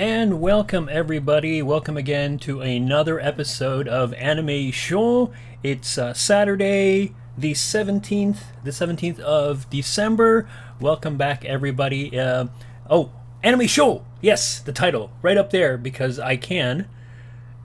And welcome everybody, welcome again to another episode of Anime Show. It's Saturday the 17th of December. Welcome back everybody. Anime Show! Yes, the title, right up there because I can,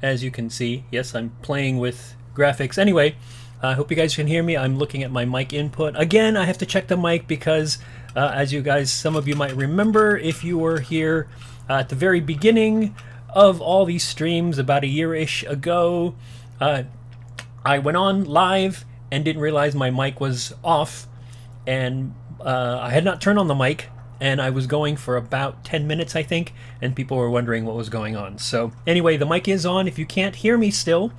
as you can see. Yes, I'm playing with graphics. Anyway, I hope you guys can hear me. I'm looking at my mic input. Again, I have to check the mic because as you guys, some of you might remember if you were here at the very beginning of all these streams about a year-ish ago, I went on live and didn't realize my mic was off, and I had not turned on the mic, and I was going for about 10 minutes, I think, and people were wondering what was going on. So anyway, the mic is on. If you can't hear me still,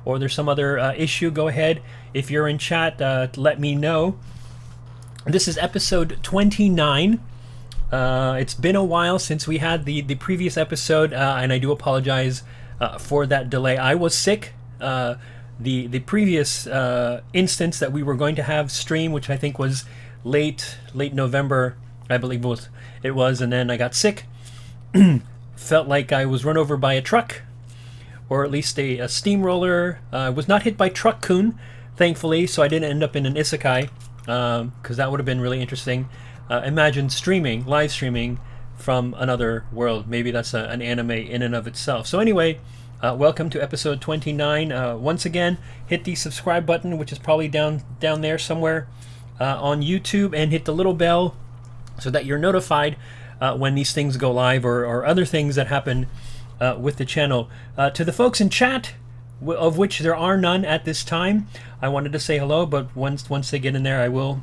or there's some other issue, go ahead. If you're in chat, let me know. This is episode 29. It's been a while since we had the previous episode, and I do apologize for that delay. I was sick. The previous instance that we were going to have stream, which I think was late November, I believe it was, and then I got sick. Felt like I was run over by a truck, or at least a steamroller. I was not hit by Truck-kun, thankfully, so I didn't end up in an isekai, because that would have been really interesting. Imagine live streaming from another world. Maybe that's an anime in and of itself. So anyway, welcome to episode 29. Once again, hit the subscribe button, which is probably down there somewhere on YouTube, and hit the little bell so that you're notified when these things go live or other things that happen with the channel. To the folks in chat, of which there are none at this time, I wanted to say hello, but once they get in there, I will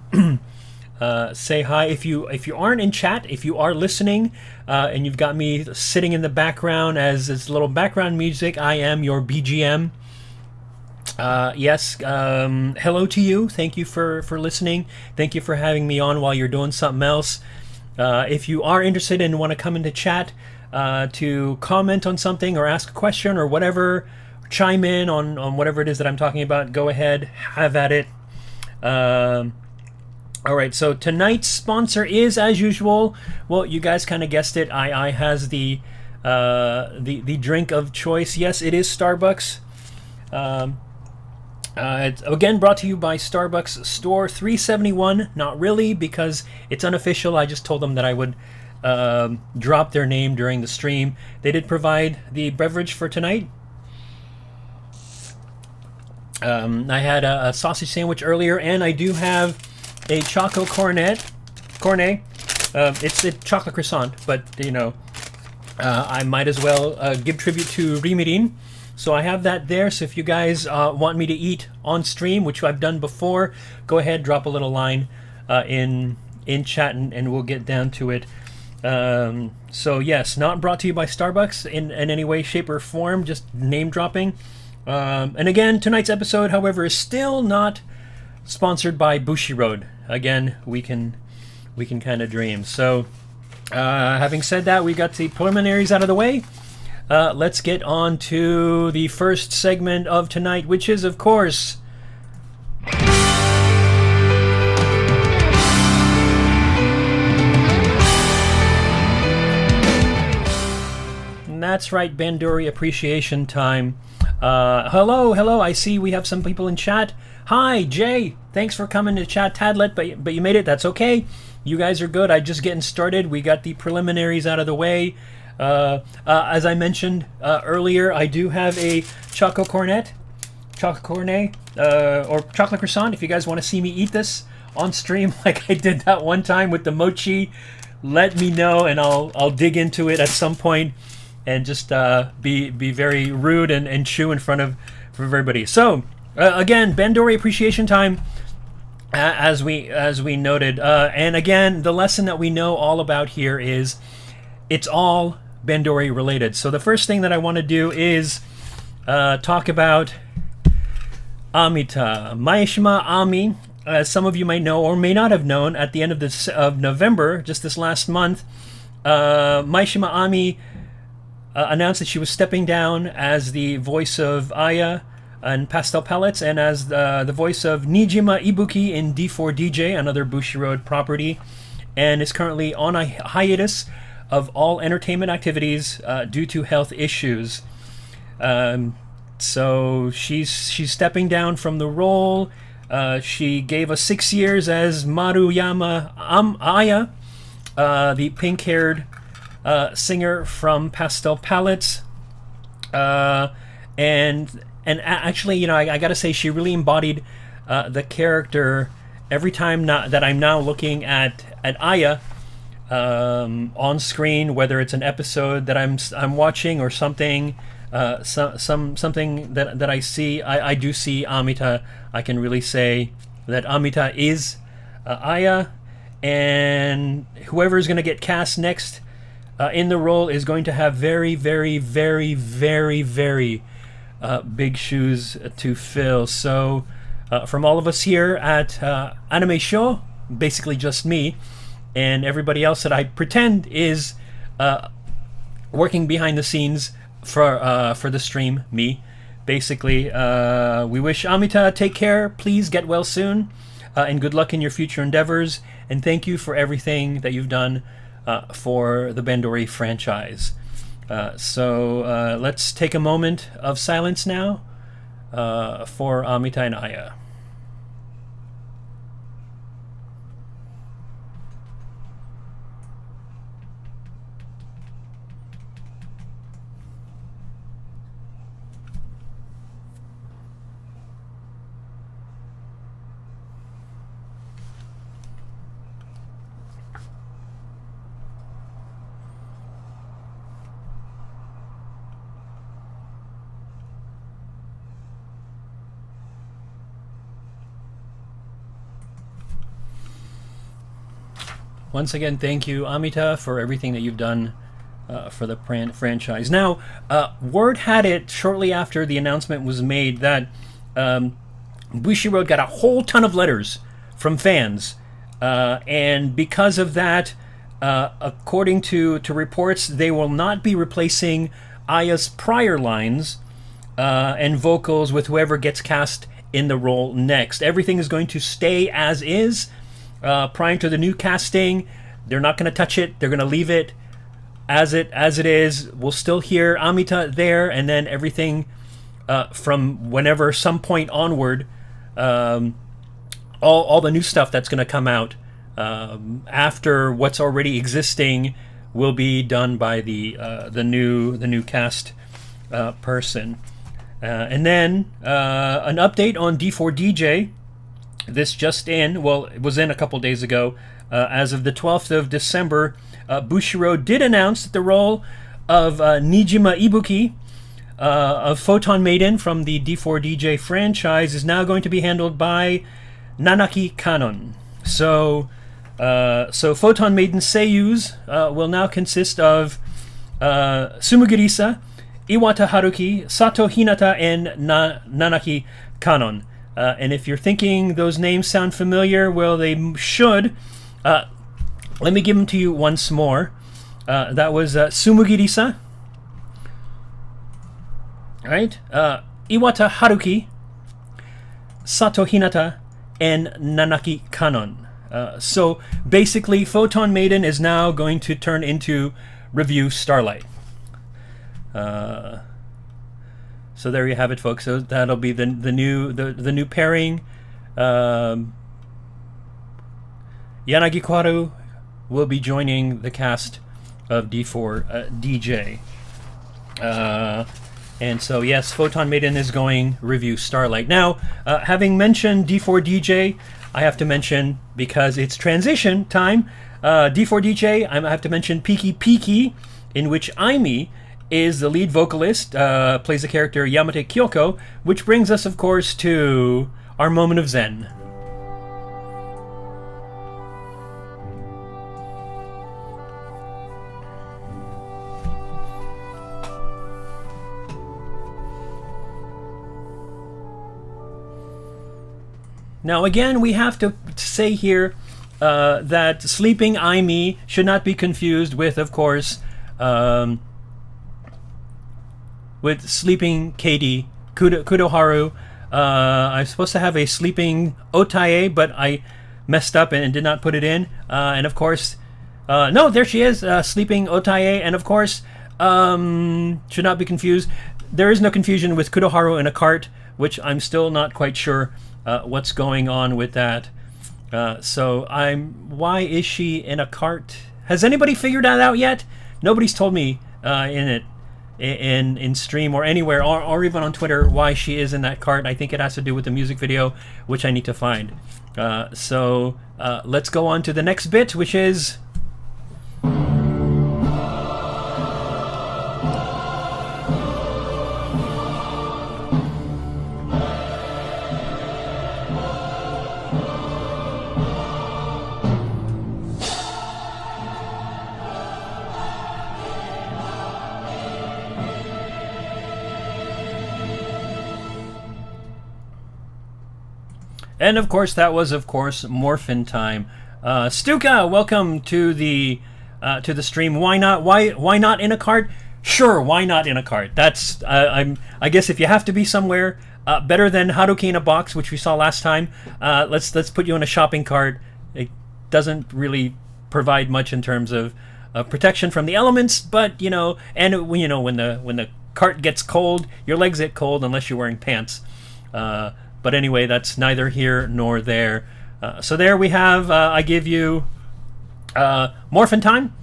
say hi. If you aren't in chat, if you are listening, and you've got me sitting in the background as little background music, I am your BGM. Yes, hello to you. Thank you for listening. Thank you for having me on while you're doing something else. If you are interested and want to come into chat to comment on something or ask a question or whatever, chime in on whatever it is that I'm talking about, go ahead, have at it. All right, so tonight's sponsor is, as usual, well, you guys kind of guessed it. I has the drink of choice. Yes, it is Starbucks. It's again brought to you by Starbucks Store 371. Not really, because it's unofficial. I just told them that I would drop their name during the stream. They did provide the beverage for tonight. I had a sausage sandwich earlier, and I do have a choco cornet. It's a chocolate croissant, but you know, I might as well give tribute to Rimirin. So I have that there. So if you guys want me to eat on stream, which I've done before, go ahead, drop a little line in chat, and we'll get down to it. So yes, not brought to you by Starbucks in any way, shape, or form. Just name dropping. And again, tonight's episode, however, is still not sponsored by BUSHIROAD. Again, we can kind of dream. So, having said that, we got the preliminaries out of the way. Let's get on to the first segment of tonight, which is, of course, that's right, Bandori appreciation time. Hello, I see we have some people in chat. Hi, Jay, thanks for coming to chat, Tadlet, but you made it, that's okay. You guys are good, I'm just getting started. We got the preliminaries out of the way. As I mentioned earlier, I do have a choco cornet, or chocolate croissant. If you guys want to see me eat this on stream like I did that one time with the mochi, let me know, and I'll dig into it at some point and just be very rude and chew in front of everybody. So again, Bandori appreciation time, as we noted, and again, the lesson that we know all about here is it's all Bandori related. So the first thing that I want to do is talk about Amita Maeshima Ami. As some of you might know or may not have known, at the end of November, just this last month, Maeshima Ami announced that she was stepping down as the voice of Aya in Pastel Palettes, and as the voice of Nijima Ibuki in D4DJ, another BUSHIROAD property, and is currently on a hiatus of all entertainment activities due to health issues. So she's stepping down from the role. She gave us 6 years as Maruyama Aya, the pink-haired singer from Pastel Palettes. And actually, you know, I gotta say, she really embodied the character every time that I'm now looking at Aya on screen, whether it's an episode that I'm watching or something. Something that I see, I do see Amita. I can really say that Amita is Aya, and whoever is going to get cast next in the role is going to have very, very, very, very, very big shoes to fill. So from all of us here at Anime Show, basically just me and everybody else that I pretend is working behind the scenes for the stream, me, basically, we wish Amita take care. Please get well soon, and good luck in your future endeavors. And thank you for everything that you've done for the Bandori franchise. So let's take a moment of silence now for Amita and Aya. Once again, thank you, Amita, for everything that you've done for the franchise. Now, word had it shortly after the announcement was made that BUSHIROAD got a whole ton of letters from fans. And because of that, according to reports, they will not be replacing Aya's prior lines and vocals with whoever gets cast in the role next. Everything is going to stay as is. Prior to the new casting, they're not going to touch it. They're going to leave it as it is. We'll still hear Amita there, and then everything from whenever some point onward, all the new stuff that's going to come out after what's already existing will be done by the new cast person. And then an update on D4DJ. This just in, well, it was in a couple days ago. As of the 12th of December, BUSHIROAD did announce that the role of Nijima Ibuki, of Photon Maiden from the D4DJ franchise, is now going to be handled by Nanaki Kanon. So Photon Maiden seiyus will now consist of Sumugirisa, Iwata Haruki, Sato Hinata, and Nanaki Kanon. And if you're thinking those names sound familiar, well, they should. Let me give them to you once more. That was Sumugirisa, right? Iwata Haruki, Sato Hinata, and Nanaki Kanon. So basically, Photon Maiden is now going to turn into Review Starlight. So there you have it, folks. So that'll be the new pairing. Yanagi Kwaru will be joining the cast of D4DJ. And so yes, Photon Maiden is going Review Starlight. Now, having mentioned D4DJ, I have to mention, because it's transition time, D4DJ, I have to mention Piki Piki, in which Aimi is the lead vocalist, plays the character Yamate Kyoko, which brings us, of course, to our moment of Zen. Now, again, we have to say here that Sleeping Aimi should not be confused with, of course, with Sleeping Katie Kudoharu. I'm supposed to have a Sleeping Otae, but I messed up and did not put it in. And of course, No, there she is, sleeping Otaye, and of course, should not be confused. There is no confusion with Kudoharu in a cart, which I'm still not quite sure what's going on with that. Why is she in a cart? Has anybody figured that out yet? Nobody's told me in stream or anywhere, or even on Twitter, why she is in that cart. I think it has to do with the music video, which I need to find. Let's go on to the next bit, which is... And of course, that was Morphin Time. Stuka, welcome to the stream. Why not? Why not in a cart? Sure, why not in a cart? That's I guess if you have to be somewhere, better than Haruki in a box, which we saw last time. Let's put you in a shopping cart. It doesn't really provide much in terms of protection from the elements, but when the cart gets cold, your legs get cold unless you're wearing pants. But anyway, that's neither here nor there. So there we have, I give you Morphin Time.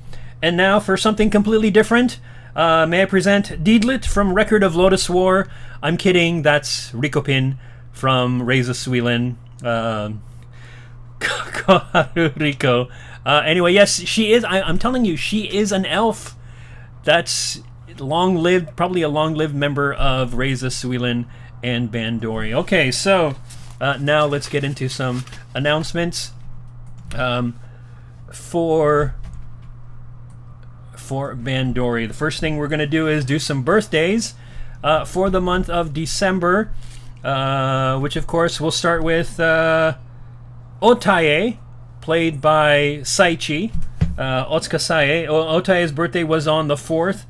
And now for something completely different, may I present Deedlit from Record of Lotus War. I'm kidding, that's Rikopin from Reza Suilin. Riko. Anyway, yes, she is, I'm telling you, she is an elf. That's long-lived, probably a long-lived member of Reza Suilin and Bandori. Okay, so now let's get into some announcements for Bandori. The first thing we're going to do is do some birthdays for the month of December, which of course we'll start with Otaye, played by Saichi, Otsuka Sae. Otaye's birthday was on the 4th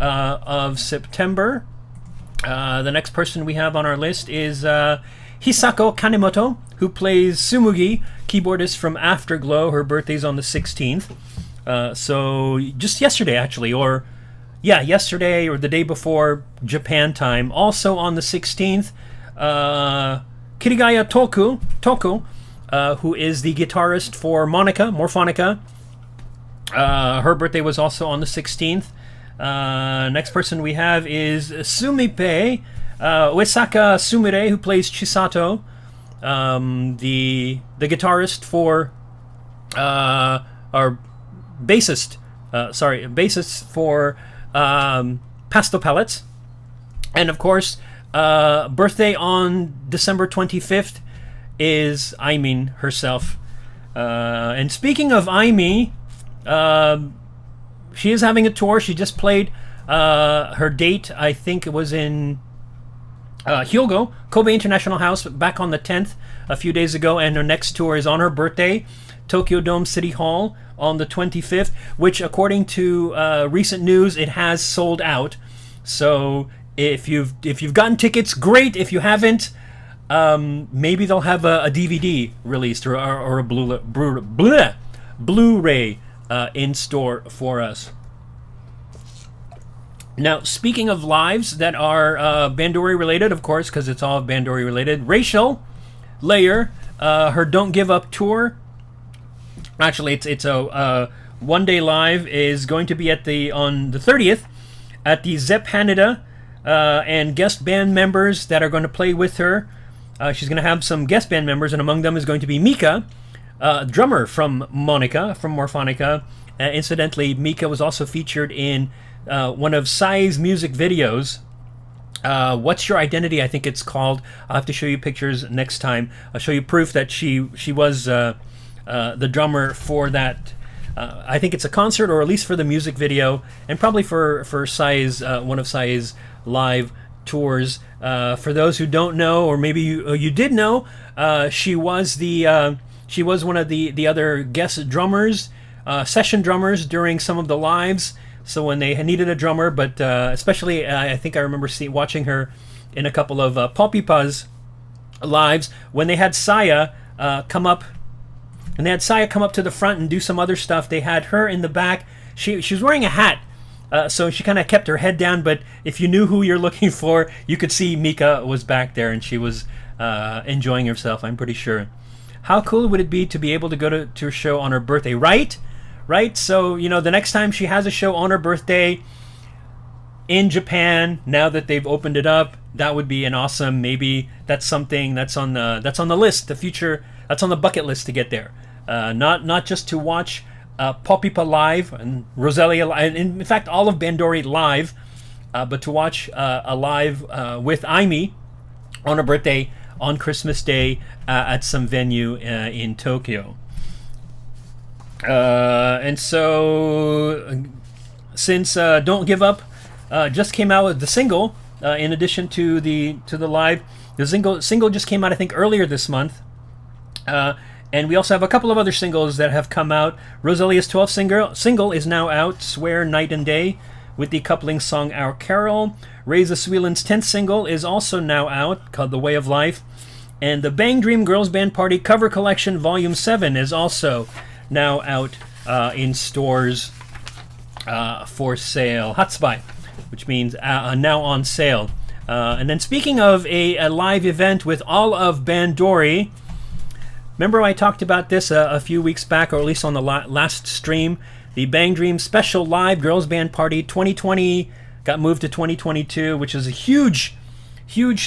of September. The next person we have on our list is Hisako Kanemoto, who plays Sumugi, keyboardist from Afterglow. Her birthday's on the 16th. So just yesterday, actually, yesterday or the day before Japan time. Also on the 16th, Kirigaya Toku, who is the guitarist for Morphonica. Her birthday was also on the 16th. Next person we have is Sumipe Uesaka Sumire, who plays Chisato, the guitarist for or bassist for Pasto Pellets. And of course, birthday on December 25th is Aimin herself. And speaking of Aimi, she is having a tour. She just played her date, I think it was in Hyogo, Kobe International House, back on the 10th, a few days ago, and her next tour is on her birthday, Tokyo Dome City Hall, on the 25th, which according to recent news, it has sold out. So if you've gotten tickets, great. If you haven't, maybe they'll have a DVD released or a Blu-ray in store for us. Now, speaking of lives that are Bandori related, of course, because it's all Bandori related, Rachel Layer, her Don't Give Up tour. Actually, it's a one-day live is going to be on the 30th at the Zepp Haneda, and guest band members that are going to play with her. She's going to have some guest band members, and among them is going to be Mika, drummer from Morphonica. Incidentally, Mika was also featured in one of Psy's music videos. What's Your Identity, I think it's called. I'll have to show you pictures next time. I'll show you proof that she was the drummer for that. I think it's a concert, or at least for the music video, and probably for Psy's one of Psy's live tours. For those who don't know, or maybe you did know, she was one of the other guest drummers, session drummers during some of the lives. So when they needed a drummer, but especially I think I remember watching her in a couple of Poppypa's lives when they had Saya come up and they had Saya come up to the front and do some other stuff. They had her in the back. She was wearing a hat, so she kind of kept her head down, but if you knew who you're looking for, you could see Mika was back there, and she was enjoying herself, I'm pretty sure. How cool would it be to be able to go to a show on her birthday, right? So, the next time she has a show on her birthday in Japan, now that they've opened it up, that would be an awesome, maybe that's something that's on the list, the future, that's on the bucket list to get there. Not just to watch POPUP live and Rosalia live, and in fact all of Bandori live, but to watch a live with Aimee on her birthday on Christmas Day at some venue in Tokyo. And so, since Don't Give Up just came out with the single, in addition to the live, the single just came out, I think, earlier this month. And we also have a couple of other singles that have come out. Rosalia's 12th single is now out, Swear Night and Day, with the coupling song Our Carol. Reza Sweelin's 10th single is also now out, called The Way of Life. And the Bang Dream Girls Band Party Cover Collection Volume 7 is also now out in stores for sale. Hatsubai, which means now on sale. And then speaking of a live event with all of Bandori, remember I talked about this a few weeks back, or at least on the last stream, the Bang Dream Special Live Girls Band Party 2020 got moved to 2022, which is a huge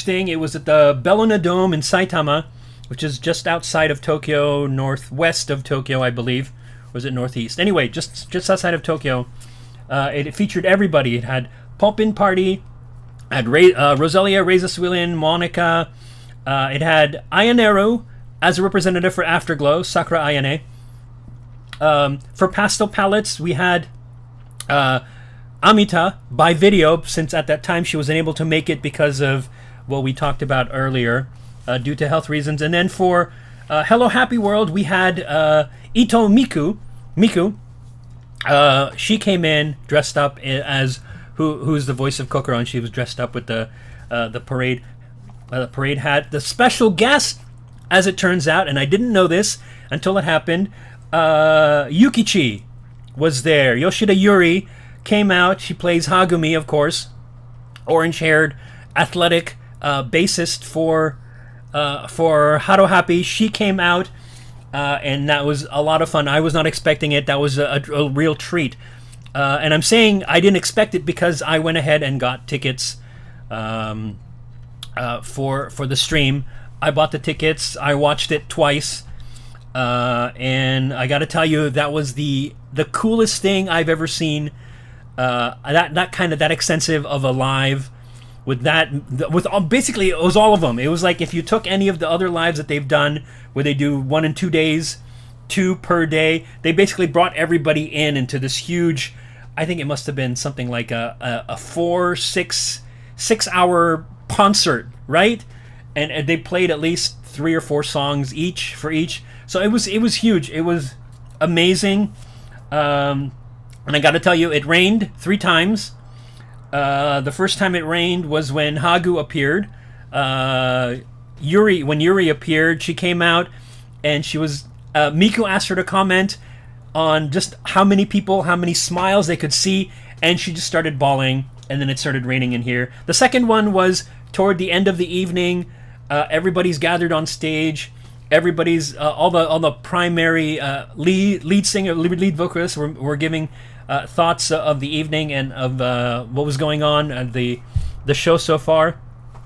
thing. It was at the Bellona Dome in Saitama, which is just outside of Tokyo, northwest of Tokyo, I believe. Or was it northeast? Anyway, just outside of Tokyo. It featured everybody. It had poppin'party, had Rosalia, Reza Swilin, Monica. It had Ayaneru as a representative for Afterglow, Sakura Ayane. For Pastel Palettes, we had Amita by video, since at that time she was unable to make it because of what we talked about earlier, due to health reasons. And then for Hello Happy World, we had Ito Miku. She came in dressed up as who's the voice of Kokoro, and she was dressed up with the parade hat. The special guest, as it turns out, and I didn't know this until it happened, Yukichi was there. Yoshida Yuri came out. She plays Hagumi, of course, orange-haired, athletic bassist for Haro Happy. She came out, and that was a lot of fun. I was not expecting it. That was a real treat. And I'm saying I didn't expect it because I went ahead and got tickets for the stream. I bought the tickets. I watched it twice. And I got to tell you, that was the coolest thing I've ever seen. That extensive of a live basically it was all of them. It was like if you took any of the other lives that they've done where they do 1 and 2 days, 2 per day, they basically brought everybody into this huge, I think it must have been something like a 6-hour concert, right? And they played at least 3 or 4 songs each. So it was huge. It was amazing. And I got to tell you, it rained 3 times. The first time it rained was when Hagu appeared. When Yuri appeared, she came out, and she was. Miku asked her to comment on just how many people, how many smiles they could see, and she just started bawling. And then it started raining in here. The second one was toward the end of the evening. Everybody's gathered on stage. Everybody's all the primary lead singer, lead vocalists were giving thoughts of the evening and of what was going on at the show so far.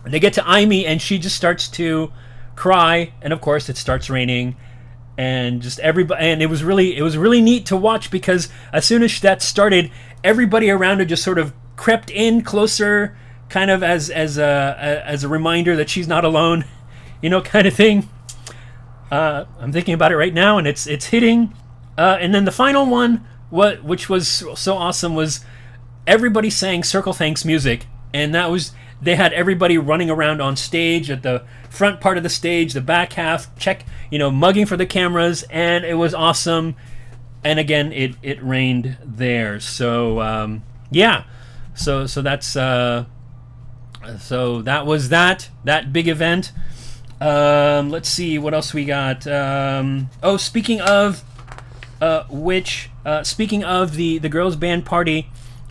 They get to Aimee, and she just starts to cry, and of course it starts raining, and just everybody. And it was really neat to watch, because as soon as that started, everybody around her just sort of crept in closer, kind of as a reminder that she's not alone, kind of thing. I'm thinking about it right now, and it's hitting. And then the final one, which was so awesome, was everybody sang Circle Thanks music, and they had everybody running around on stage at the front part of the stage, the back half, mugging for the cameras, and it was awesome. And again, it rained there, so yeah. So that's so that was that big event. Let's see what else we got. Oh, speaking of speaking of the girls' band party,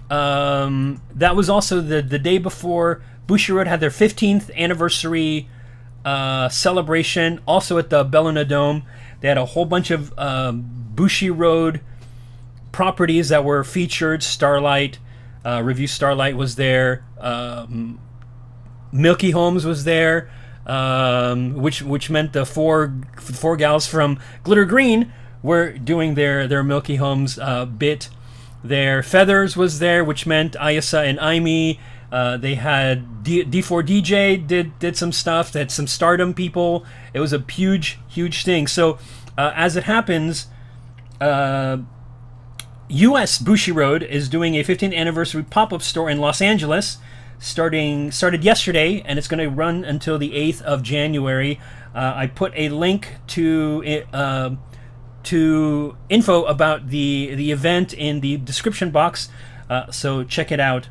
that was also the day before BUSHIROAD had their 15th anniversary celebration, also at the Bellona Dome. They had a whole bunch of BUSHIROAD properties that were featured. Starlight, Review Starlight was there. Milky Holmes was there, which meant the four gals from Glitter Green were doing their Milky Holmes bit there. Feathers was there, which meant Ayasa and Aimee. They had D4DJ did some stuff. They had some Stardom people. It was a huge thing. So as it happens, U.S. BUSHIROAD is doing a 15th anniversary pop-up store in Los Angeles. Started yesterday, and it's going to run until the 8th of January. I put a link to info about the event in the description box, so check it out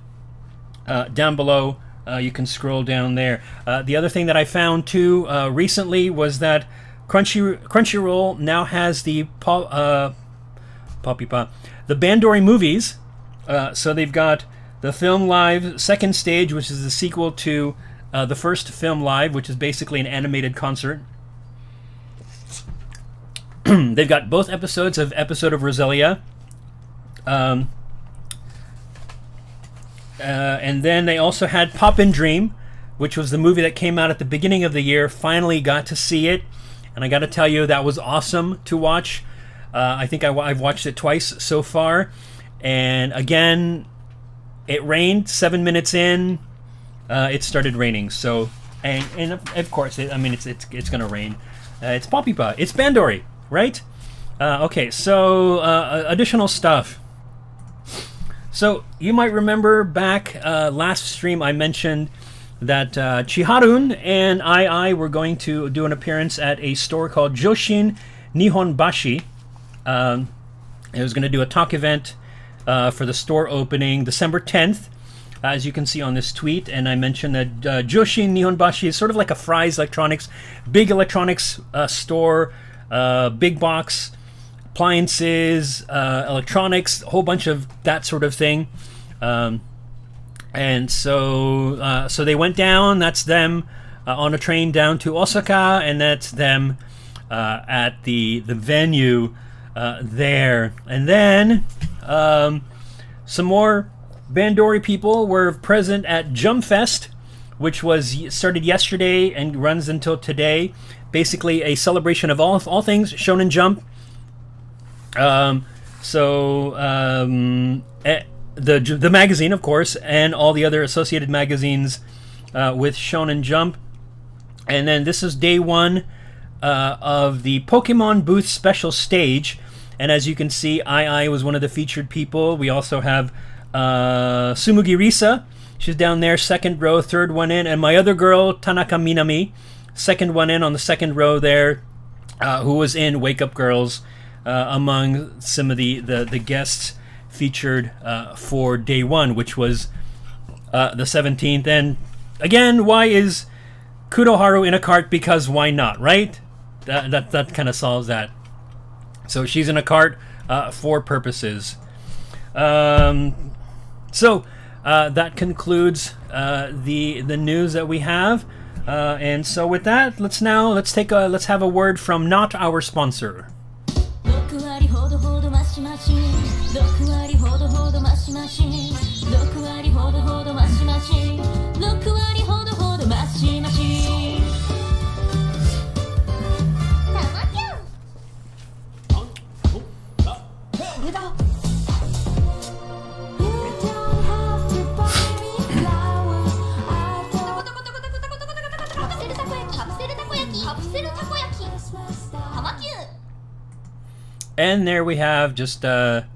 down below. You can scroll down there. The other thing that I found too recently was that Crunchyroll now has the the Bandori movies. So they've got the Film Live Second Stage, which is the sequel to the first Film Live, which is basically an animated concert. They've got both episodes of Episode of Roselia. And then they also had Poppin' Dream, which was the movie that came out at the beginning of the year. Finally got to see it, and I got to tell you, that was awesome to watch. I think I've watched it twice so far, and again, it rained 7 minutes in. It started raining, so and of course, it's gonna rain. It's POPUP. It's Bandori, right? Okay, so additional stuff. So you might remember back last stream I mentioned that Chiharun and I were going to do an appearance at a store called Joshin Nihonbashi. It was going to do a talk event for the store opening December 10th, as you can see on this tweet. And I mentioned that Joshin Nihonbashi is sort of like a Fry's Electronics, big electronics store, big box, appliances, electronics, a whole bunch of that sort of thing. And so they went down. That's them on a train down to Osaka, and that's them at the venue there. And then some more Bandori people were present at Jump Fest, which started yesterday and runs until today. Basically a celebration of all things Shonen Jump. The magazine, of course, and all the other associated magazines with Shonen Jump. And then this is day one of the Pokemon booth special stage. And as you can see, I was one of the featured people. We also have Sumugi Risa. She's down there, second row, third one in. And my other girl, Tanaka Minami, second one in on the second row there, who was in Wake Up Girls, among some of the guests featured for day one, which was the 17th. And again, why is Kudoharu in a cart? Because why not, right? That kind of solves that. So she's in a cart for purposes. So that concludes the news that we have. And so with that, let's have a word from not our sponsor. And there we have just a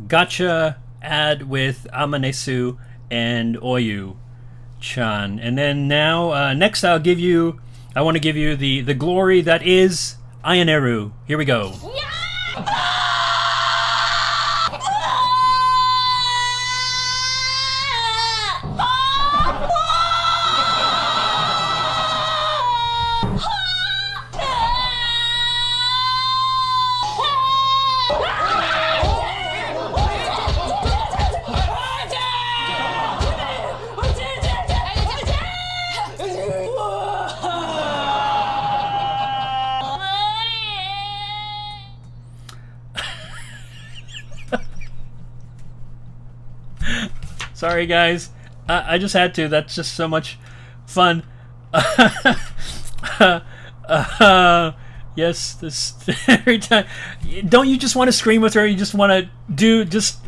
gotcha ad with Amanesu and Oyu-chan. And then now, next I want to give you the glory that is Ayaneru. Here we go. Sorry, guys. I just had to. That's just so much fun. Yes, this every time. Don't you just want to scream with her? You just want to do just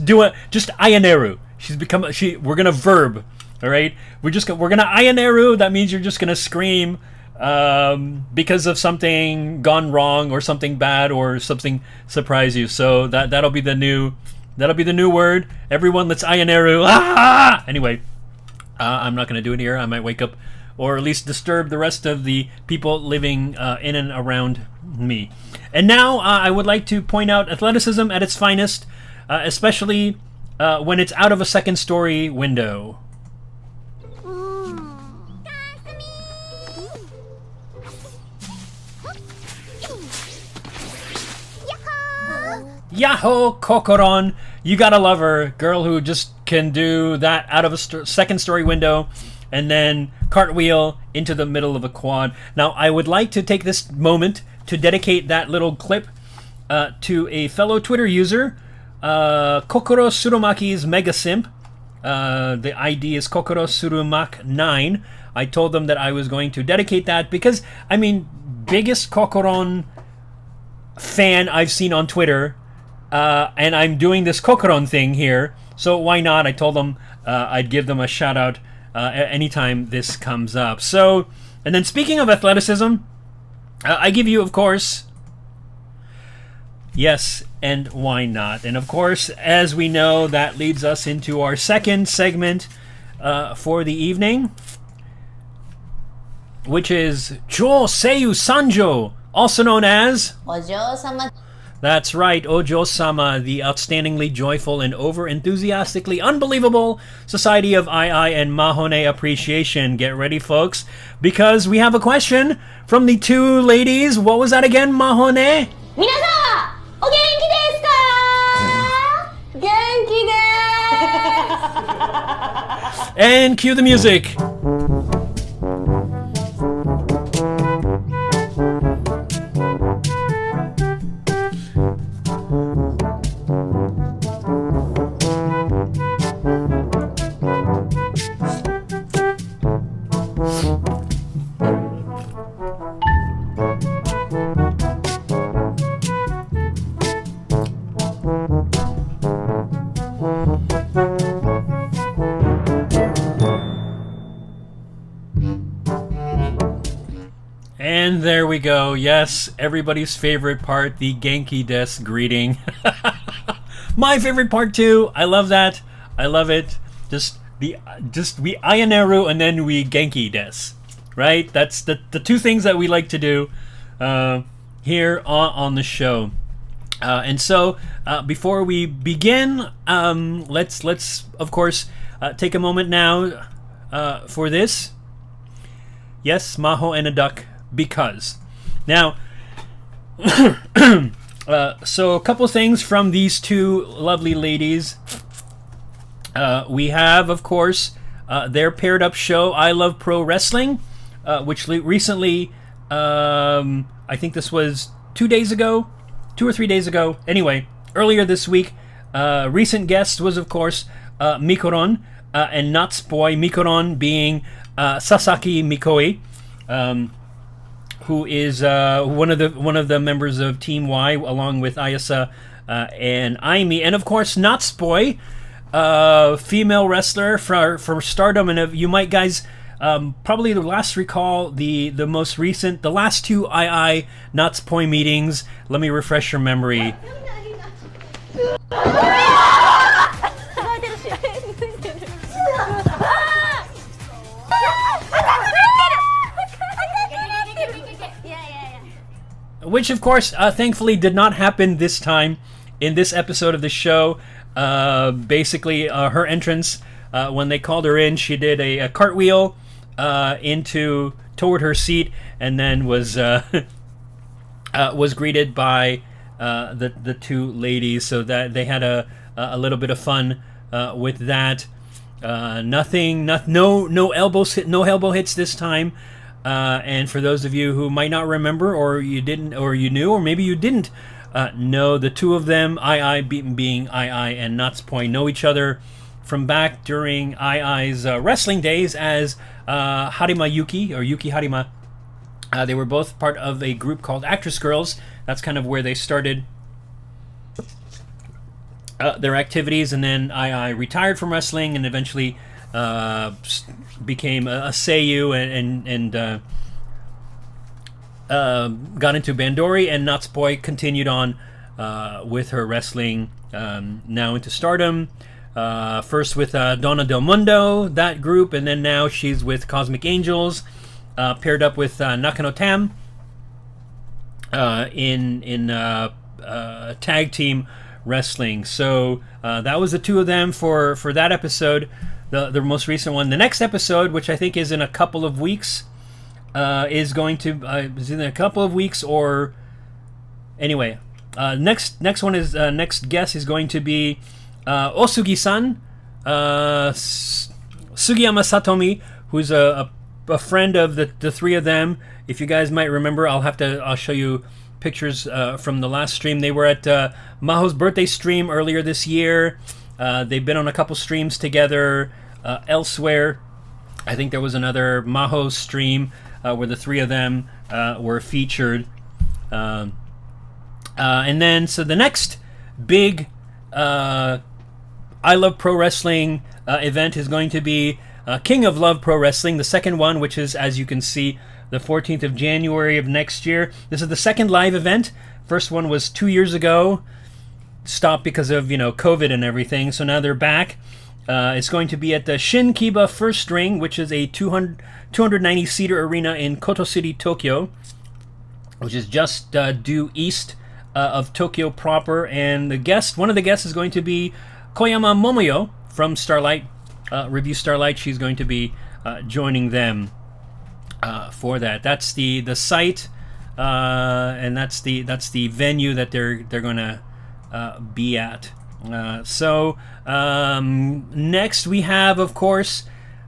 do it. Just ayaneru. She's become we're gonna verb. All right. We're gonna ayaneru. That means you're just gonna scream because of something gone wrong or something bad or something surprise you. So that'll be the new word. Everyone, let's ayaneru. Ah! Anyway, I'm not gonna do it here. I might wake up, or at least disturb the rest of the people living in and around me. And now I would like to point out athleticism at its finest, especially when it's out of a second story window. Yahoo, Kokoron! You gotta love her. Girl who just can do that out of a second story window and then cartwheel into the middle of a quad. Now, I would like to take this moment to dedicate that little clip to a fellow Twitter user, Kokoro Surumaki's Mega Simp. The ID is Kokoro Surumak9. I told them that I was going to dedicate that because, I mean, biggest Kokoron fan I've seen on Twitter, and I'm doing this Kokoron thing here, so why not? I told them I'd give them a shout out anytime this comes up. So, and then speaking of athleticism, I give you, of course, yes, and why not? And of course, as we know, that leads us into our second segment for the evening, which is Cho Seiyu Sanjo, also known as Ojo-sama. That's right, Ojo-sama, the outstandingly joyful and over-enthusiastically unbelievable Society of Ai and maho-nee appreciation. Get ready, folks, because we have a question from the two ladies. What was that again, maho-nee? Minasan, o genki desu ka? Genki desu. And cue the music. And there we go. Yes, everybody's favorite part, the Genki Desu greeting. My favorite part too. I love that. I love it. Just we ayaneru and then we Genki Desu. Right? That's the two things that we like to do here on the show. And so before we begin, let's of course take a moment now for this. Yes, maho and a duck. Because now so a couple things from these two lovely ladies. We have, of course, their paired up show I Love Pro Wrestling, which recently I think this was 2 or 3 days ago, anyway, earlier this week. Recent guest was, of course, Mikoron, and Natsupoi. Mikoron being Sasaki Mikoi, who is one of the members of Team Y, along with Ayasa and Aimi, and of course Natsupoi, female wrestler for Stardom. And you might guys probably last recall the last two II Natsupoi meetings. Let me refresh your memory. Which, of course, thankfully did not happen this time in this episode of the show. Basically, her entrance, when they called her in, she did a cartwheel toward her seat, and then was greeted by the two ladies. So that they had a little bit of fun with that. No elbow hits this time. And for those of you who might not remember, or you didn't, or you knew, or maybe you didn't know, the two of them, being II and Natsupoi, know each other from back during II's wrestling days as Harima Yuki, or Yuki Harima. They were both part of a group called Actress Girls. That's kind of where they started their activities, and then II retired from wrestling and eventually became a SHIYOU and got into Bandori, and Natsupoi continued on with her wrestling, now into stardom. First with Donna Del Mundo, that group, and then now she's with Cosmic Angels, paired up with Nakano Tam in tag team wrestling. So that was the two of them for that episode, the most recent one. The next episode, which I think is in a couple of weeks, is going to is in a couple of weeks, or anyway. Next one is next guest is going to be Osugi-san, Sugiyama Satomi, who's a friend of the three of them. If you guys might remember, I'll show you pictures from the last stream. They were at Maho's birthday stream earlier this year. They've been on a couple streams together elsewhere. I think there was another Maho stream where the three of them were featured. And then, so the next big I Love Pro Wrestling event is going to be King of Love Pro Wrestling, the second one, which is, as you can see, the 14th of January of next year. This is the second live event. First one was 2 years ago, stopped because of, COVID and everything, so now they're back. It's going to be at the Shin Kiba First Ring, which is a 290-seater arena in Koto City, Tokyo, which is just due east of Tokyo proper. And one of the guests is going to be Koyama Momoyo from Starlight, Review Starlight. She's going to be joining them for that. That's the site, and that's the venue that they're going to be at. So next we have, of course,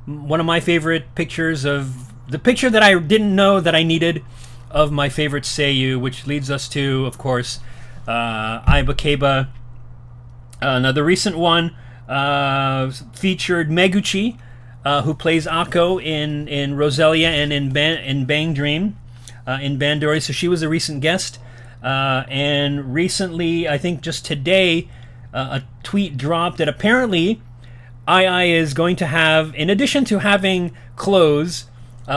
one of my favorite pictures, of the picture that I didn't know that I needed of my favorite SHIYOU, which leads us to, of course, Aiba Keiba. Now, the recent one featured Meguchi, who plays Ako in Roselia and in Bang Dream, in Bandori. So she was a recent guest. And recently, I think just today, a tweet dropped that apparently II is going to have, in addition to having clothes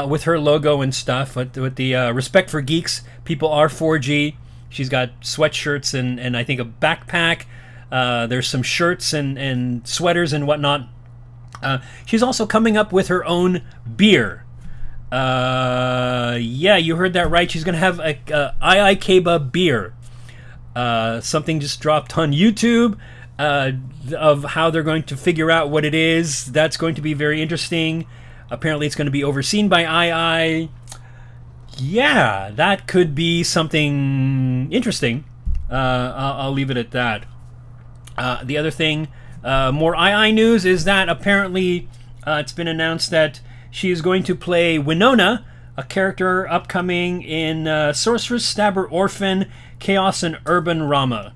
with her logo and stuff, with the Respect for Geeks, people are 4G. She's got sweatshirts and I think a backpack. There's some shirts and sweaters and whatnot. She's also coming up with her own beer. Yeah, you heard that right. She's going to have a II Keiba beer. Something just dropped on YouTube of how they're going to figure out what it is. That's going to be very interesting. Apparently it's going to be overseen by II. Yeah, that could be something interesting. I'll leave it at that. The other thing, more II news, is that apparently it's been announced that she is going to play Winona, a character upcoming in Sorceress, Stabber, Orphan, Chaos, and Urban Rama,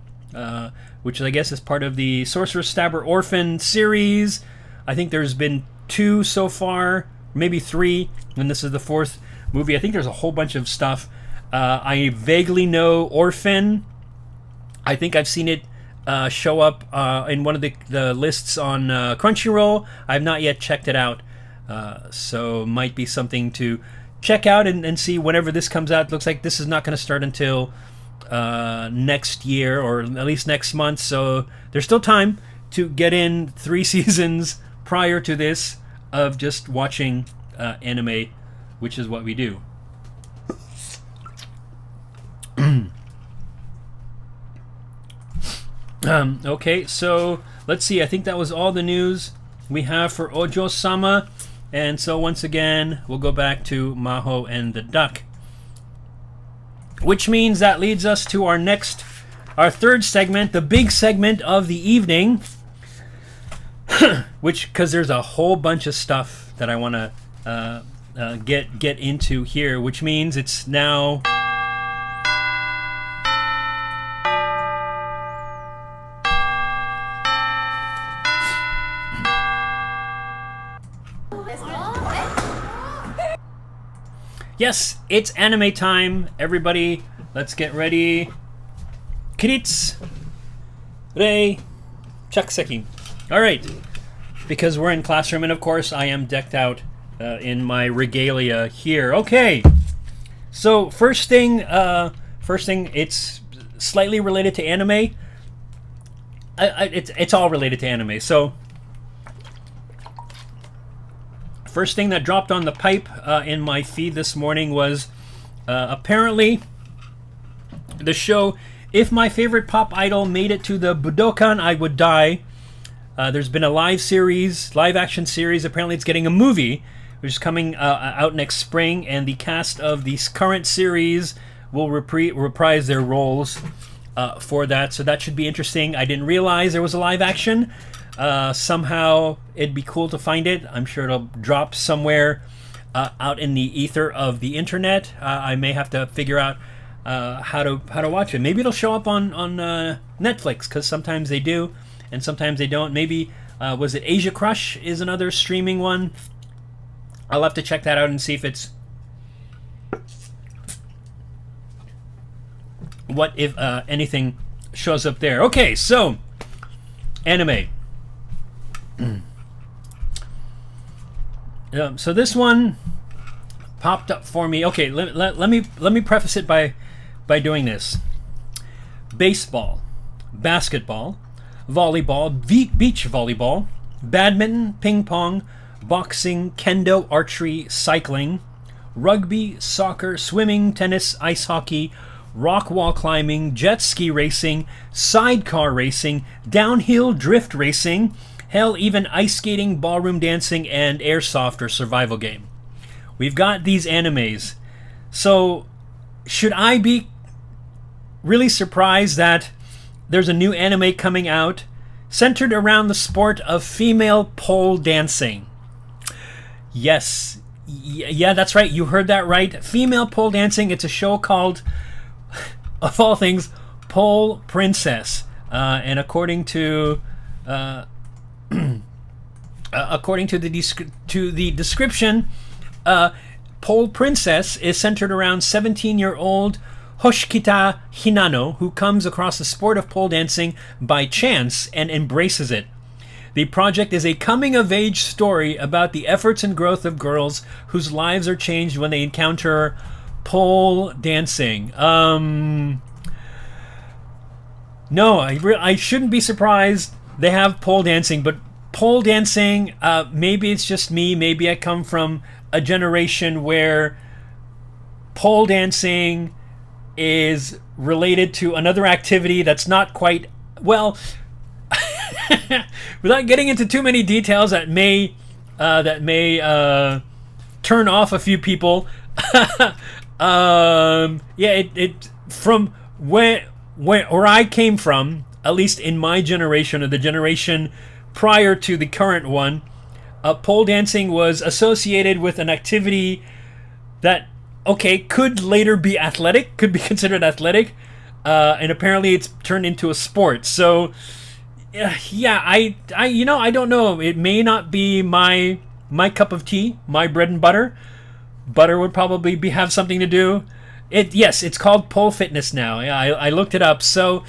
which I guess is part of the Sorceress, Stabber, Orphan series. I think there's been 2 so far, maybe 3, and this is the 4th movie. I think there's a whole bunch of stuff. I vaguely know Orphan. I think I've seen it show up in one of the lists on Crunchyroll. I have not yet checked it out, so might be something to check out and see whenever this comes out. It looks like this is not going to start until next year, or at least next month, so there's still time to get in 3 seasons prior to this of just watching anime, which is what we do. Okay, so let's see. I think that was all the news we have for Ojo-sama. And so once again, we'll go back to Maho and the Duck. Which means that leads us to our third segment, the big segment of the evening. Because there's a whole bunch of stuff that I want to get into here, which means it's now... Yes, it's anime time. Everybody, let's get ready. Kiritsu, Rei, Chakuseki. All right, because we're in classroom, and of course I am decked out in my regalia here. Okay, so first thing, it's slightly related to anime. It's all related to anime. So first thing that dropped on the pipe in my feed this morning was apparently the show If My Favorite Pop Idol Made It to the Budokan, I Would Die. There's been a live action series. Apparently it's getting a movie, which is coming out next spring, and the cast of the current series will reprise their roles for that. So that should be interesting. I didn't realize there was a live action. Somehow it'd be cool to find it. I'm sure it'll drop somewhere out in the ether of the internet. I may have to figure out how to watch it. Maybe it'll show up on Netflix, because sometimes they do and sometimes they don't. Maybe was it Asia Crush is another streaming one. I'll have to check that out and see if it's what if anything shows up there. Okay, so anime. So this one popped up for me. Okay, let me preface it by doing this. Baseball, basketball, volleyball, beach volleyball, badminton, ping pong, boxing, kendo, archery, cycling, rugby, soccer, swimming, tennis, ice hockey, rock wall climbing, jet ski racing, sidecar racing, downhill drift racing, hell, even ice skating, ballroom dancing, and airsoft or survival game. We've got these animes. So, should I be really surprised that there's a new anime coming out centered around the sport of female pole dancing? Yes. Yeah, that's right. You heard that right. Female pole dancing. It's a show called, of all things, Pole Princess. And according to the description, Pole Princess is centered around 17-year-old Hoshikita Hinano, who comes across the sport of pole dancing by chance and embraces it. The project is a coming-of-age story about the efforts and growth of girls whose lives are changed when they encounter pole dancing. No, I shouldn't be surprised they have pole dancing, but pole dancing, maybe it's just me, maybe I come from a generation where pole dancing is related to another activity that's not quite, well, without getting into too many details that may turn off a few people. It from where I came from, at least in my generation or the generation prior to the current one, pole dancing was associated with an activity that, okay, could later be athletic, could be considered athletic, and apparently it's turned into a sport. So, yeah, I don't know. It may not be my cup of tea, my bread and butter. Butter would probably have something to do. Yes, it's called pole fitness now. I looked it up. So,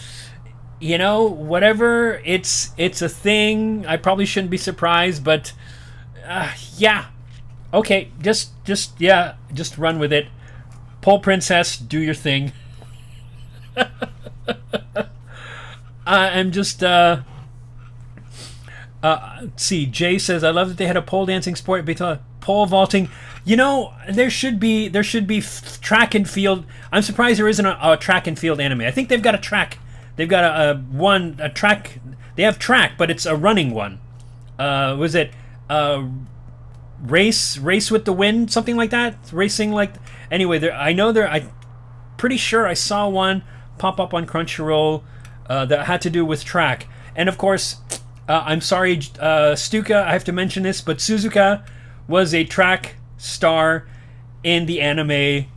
whatever. It's a thing. I probably shouldn't be surprised, but yeah. Okay, just run with it. Pole Princess, do your thing. I'm just see, Jay says, I love that they had a pole dancing sport, pole vaulting. There should be track and field. I'm surprised there isn't a track and field anime. I think they've got a track. They've got a track. They have track, but it's a running one. Was it race with the wind, something like that? Racing like. Anyway, I'm pretty sure I saw one pop up on Crunchyroll that had to do with track. And of course, I'm sorry, Stuka, I have to mention this, but Suzuka was a track star in the anime.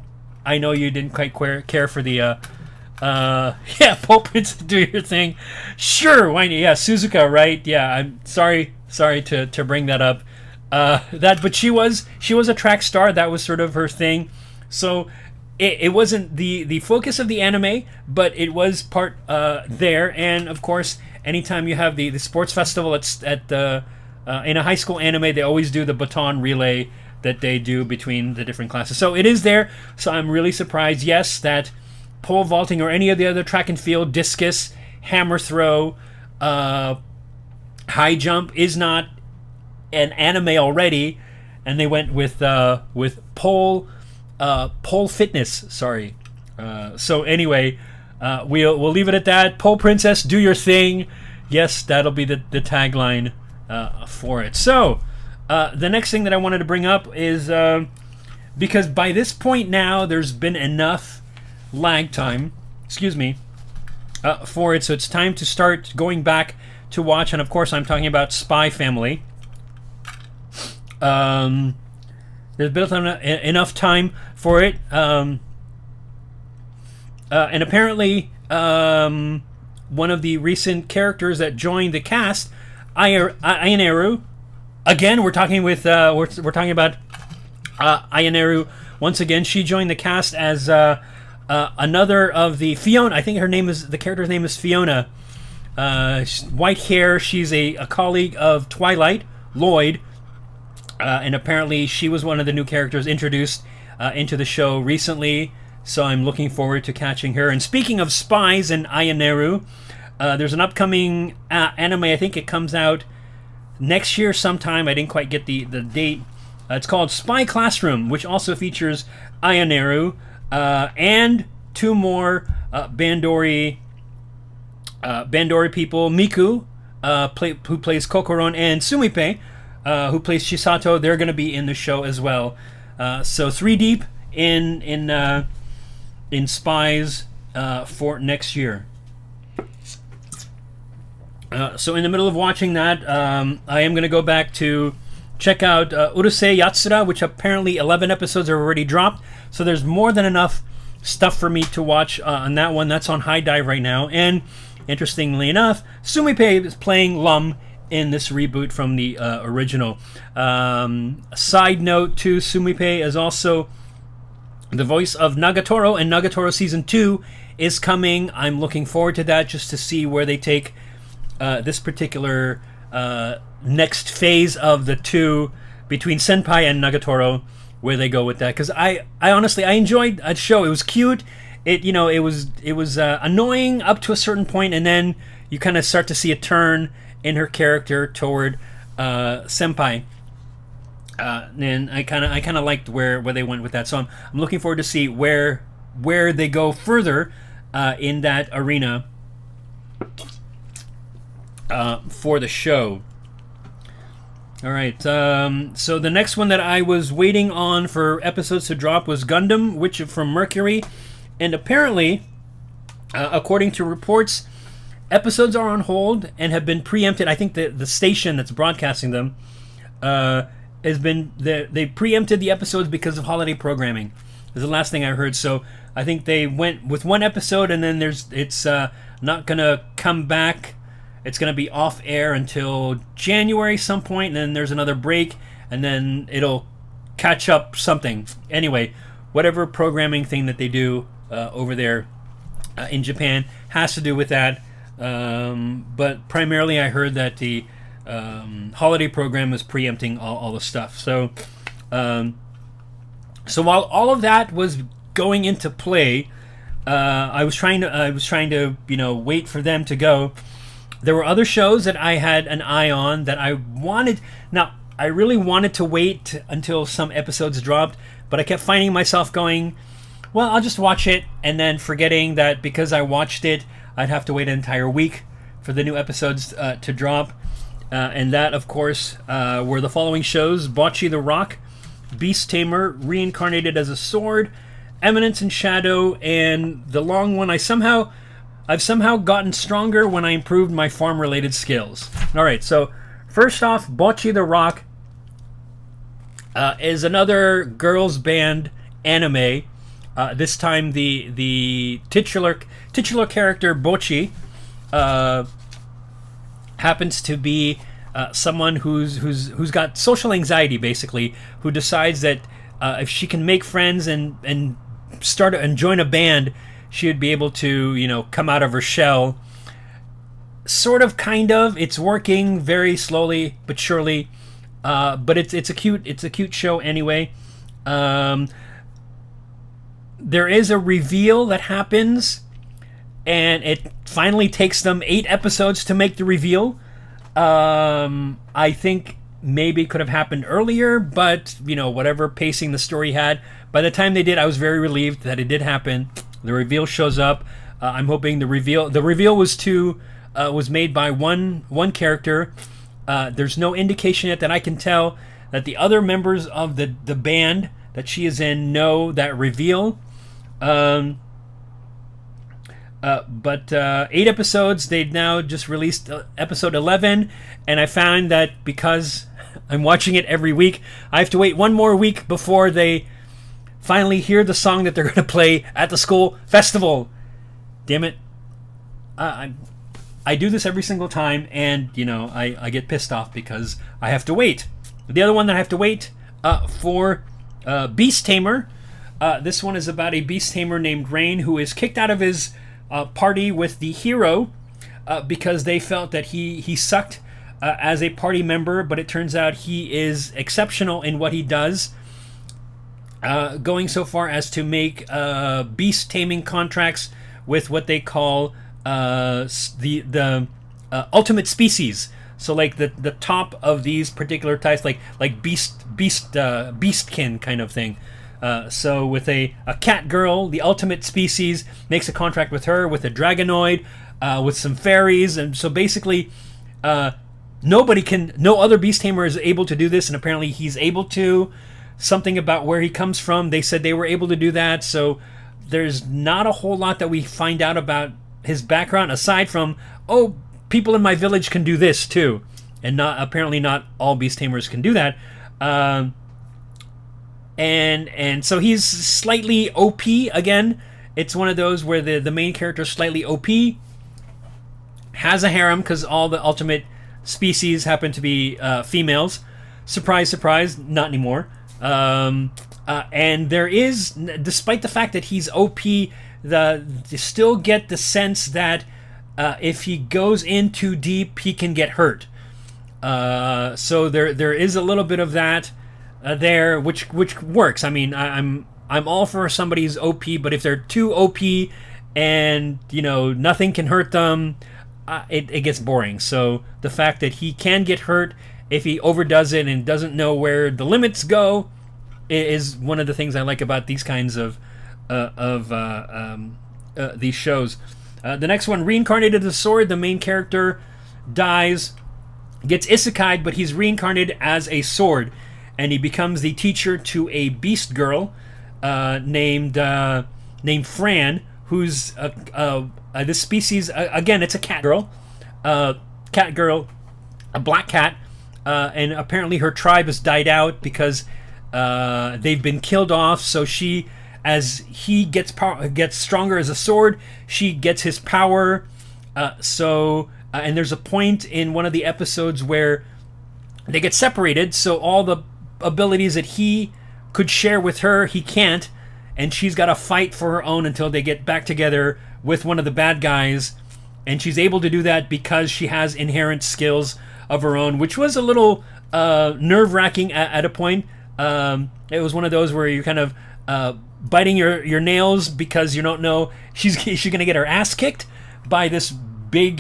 I know you didn't quite care for the Pole Princess, do your thing. Sure, why not? Yeah, Suzuka, right? Yeah, I'm sorry to bring that up. But she was a track star. That was sort of her thing. So it wasn't the focus of the anime, but it was part there. And of course, anytime you have the sports festival at in a high school anime, they always do the baton relay that they do between the different classes. So it is there. So I'm really surprised. Yes, that pole vaulting or any of the other track and field, discus, hammer throw, high jump is not an anime already, and they went with pole fitness. Sorry. So anyway, we'll leave it at that. Pole princess, do your thing. Yes, that'll be the tagline for it. So the next thing that I wanted to bring up is because by this point now there's been enough lag time. Excuse me. For it, so it's time to start going back to watch, and of course I'm talking about Spy Family. There's been enough time for it, and apparently one of the recent characters that joined the cast, Ayaneru. Again, we're talking with we're talking about Ayaneru once again. She joined the cast as another of the Fiona. I think the character's name is Fiona. White hair. She's a colleague of Twilight, Lloyd, and apparently she was one of the new characters introduced into the show recently. So I'm looking forward to catching her. And speaking of spies and Ayaneru, there's an upcoming anime. I think it comes out next year sometime. I didn't quite get the date. It's called Spy Classroom, which also features Ayaneru and two more Bandori people. Miku, who plays Kokoron, and Sumipe, who plays Chisato. They're going to be in the show as well. So 3 deep in Spies for next year. So in the middle of watching that, I am going to go back to check out Urusei Yatsura, which apparently 11 episodes are already dropped. So there's more than enough stuff for me to watch on that one. That's on High Dive right now. And interestingly enough, Sumipe is playing Lum in this reboot from the original. Side note to Sumipe is also the voice of Nagatoro, and Nagatoro Season 2 is coming. I'm looking forward to that just to see where they take this particular next phase of the two between Senpai and Nagatoro, where they go with that. Because I honestly enjoyed the show. It was cute. It was annoying up to a certain point, and then you kind of start to see a turn in her character toward Senpai. And I kind of liked where they went with that. So I'm looking forward to see where they go further in that arena for the show. All right. So the next one that I was waiting on for episodes to drop was Gundam Witch from Mercury, and apparently, according to reports, episodes are on hold and have been preempted. I think the station that's broadcasting them they preempted the episodes because of holiday programming. Is the last thing I heard. So I think they went with one episode, and then it's not gonna come back. It's gonna be off air until January some point, and then there's another break, and then it'll catch up something. Anyway, whatever programming thing that they do over there in Japan has to do with that. But primarily, I heard that the holiday program is preempting all the stuff. So while all of that was going into play, I was trying to wait for them to go. There were other shows that I had an eye on that I wanted. Now, I really wanted to wait until some episodes dropped, but I kept finding myself going, well, I'll just watch it, and then forgetting that because I watched it, I'd have to wait an entire week for the new episodes to drop. And that, of course, were the following shows: Bocce the Rock, Beast Tamer, Reincarnated as a Sword, Eminence and Shadow, and the long one, I've somehow gotten stronger when I improved my farm-related skills. All right, so first off, Bocce the Rock is another girls' band anime. This time, the titular character Bocce happens to be someone who's got social anxiety, basically, who decides that if she can make friends and start and join a band, she would be able to, you know, come out of her shell. Sort of, kind of. It's working very slowly but surely. But it's a cute show anyway. There is a reveal that happens, and it finally takes them 8 episodes to make the reveal. I think maybe it could have happened earlier, but, you know, whatever pacing the story had, by the time they did, I was very relieved that it did happen. The reveal shows up. I'm hoping the reveal was made by one character. There's no indication yet that I can tell that the other members of the band that she is in know that reveal. But 8 episodes. They've now just released episode 11, and I found that because I'm watching it every week, I have to wait one more week before they finally hear the song that they're going to play at the school festival. Damn it. I do this every single time, and, you know, I get pissed off because I have to wait. The other one that I have to wait for, Beast Tamer. This one is about a beast tamer named Rain who is kicked out of his party with the hero because they felt that he sucked as a party member, but it turns out he is exceptional in what he does, going so far as to make beast taming contracts with what they call the ultimate species. So like the top of these particular types, like beastkin kind of thing. So with a cat girl, the ultimate species, makes a contract with her, with a dragonoid, with some fairies, and so basically no other beast tamer is able to do this, and apparently he's able to. Something about where he comes from, they said they were able to do that, so there's not a whole lot that we find out about his background, aside from, oh, people in my village can do this too, and apparently not all beast tamers can do that. And so he's slightly OP again. It's one of those where the main character is slightly OP, has a harem because all the ultimate species happen to be females. Surprise, surprise, not anymore. And there is, despite the fact that he's OP, you still get the sense that if he goes in too deep, he can get hurt. So there is a little bit of that there, which works. I mean, I'm all for somebody's OP, but if they're too OP and, you know, nothing can hurt them, it gets boring. So the fact that he can get hurt if he overdoes it and doesn't know where the limits go is one of the things I like about these kinds of these shows. The next one, Reincarnated as a Sword. The main character dies, gets isekai'd, but he's reincarnated as a sword, and he becomes the teacher to a beast girl named Fran, who's this species. Again, it's a cat girl, a black cat, and apparently her tribe has died out because they've been killed off. So she, as he gets stronger as a sword, she gets his power. And there's a point in one of the episodes where they get separated, so all the abilities that he could share with her, he can't, and she's got to fight for her own until they get back together with one of the bad guys, and she's able to do that because she has inherent skills of her own, which was a little nerve-wracking at a point. It was one of those where you're kind of biting your nails because you don't know she's going to get her ass kicked by this big,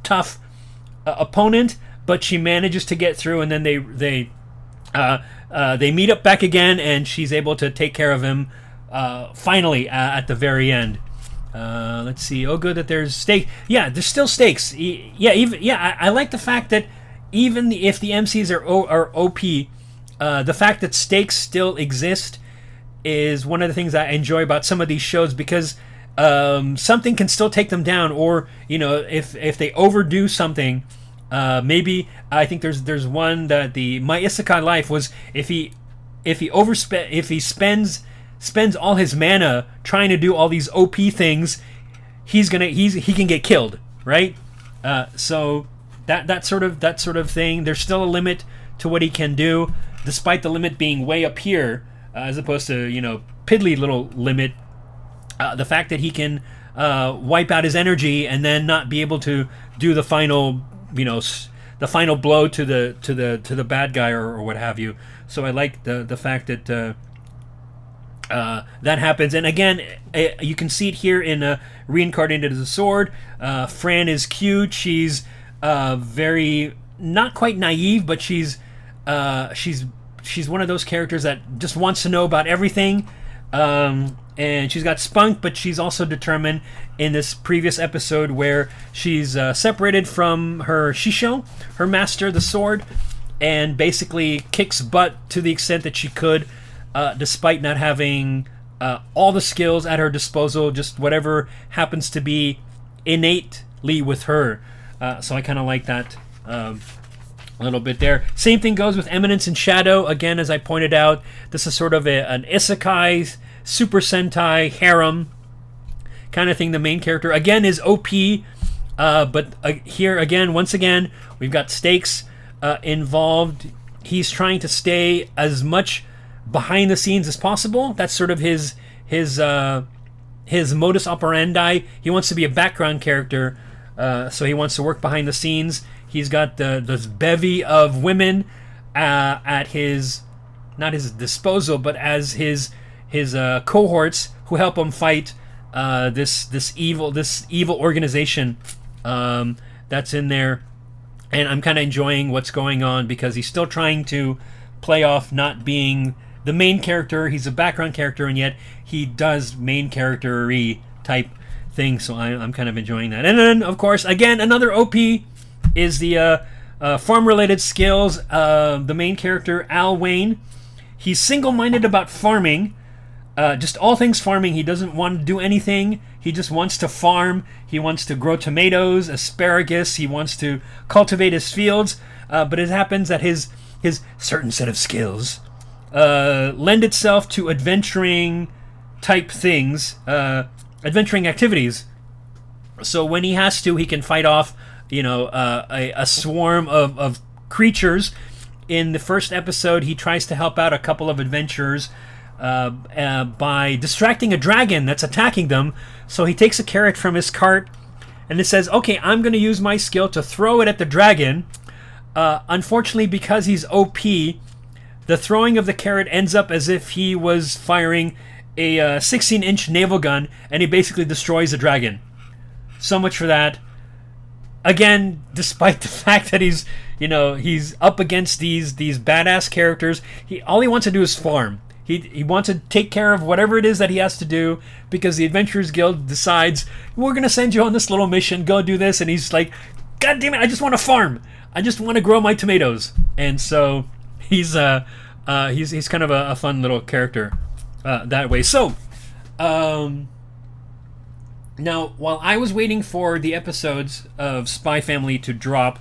tough opponent, but she manages to get through, and then they meet up back again, and she's able to take care of him finally at the very end. Let's see. Oh, good that there's stakes. Yeah, there's still stakes. I like the fact that even if the MCs are OP, the fact that stakes still exist is one of the things I enjoy about some of these shows, because something can still take them down, or if they overdo something, maybe I think there's one that my isekai life was if he spends all his mana trying to do all these OP things, he can get killed, right? So that sort of thing. There's still a limit to what he can do. despite the limit being way up here, as opposed to, piddly little limit, the fact that he can wipe out his energy and then not be able to do the final, the final blow to the bad guy or what have you. So I like the fact that that happens. And again, you can see it here in reincarnated as a sword. Fran is cute. She's very, not quite naive, but she's one of those characters that just wants to know about everything. And she's got spunk, but she's also determined. In this previous episode where she's separated from her SHIYOU, her master, the sword, and basically kicks butt to the extent that she could, despite not having all the skills at her disposal, just whatever happens to be innately with her. So I kind of like that a little bit there. Same thing goes with Eminence and Shadow. Again, as I pointed out, this is sort of an isekai, Super Sentai, harem kind of thing. The main character, again, is OP, but here, again, once again, we've got stakes involved. He's trying to stay as much behind the scenes as possible. That's sort of his modus operandi. He wants to be a background character, so he wants to work behind the scenes. He's got this bevy of women at his, not his disposal, but as his cohorts who help him fight this evil organization that's in there. And I'm kind of enjoying what's going on because he's still trying to play off not being the main character. He's a background character, and yet he does main character-y type thing. So I'm kind of enjoying that. And then, of course, again, another OP is the farm-related skills. The main character, Al Wayne, he's single-minded about farming. Just all things farming. He doesn't want to do anything. He just wants to farm. He wants to grow tomatoes, asparagus. He wants to cultivate his fields. But it happens that his certain set of skills lend itself to adventuring type things, adventuring activities. So when he has to, he can fight off, a swarm of creatures. In the first episode, he tries to help out a couple of adventurers by distracting a dragon that's attacking them. So he takes a carrot from his cart and it says, okay, I'm going to use my skill to throw it at the dragon. Unfortunately, because he's OP, the throwing of the carrot ends up as if he was firing a 16-inch naval gun, and he basically destroys the dragon. So much for that. Again, despite the fact that he's up against these badass characters, all he wants to do is farm. He wants to take care of whatever it is that he has to do, because the Adventurers Guild decides, we're going to send you on this little mission, go do this, and he's like, God damn it, I just want to farm. I just want to grow my tomatoes. And so he's kind of a fun little character that way. So, now, while I was waiting for the episodes of Spy Family to drop,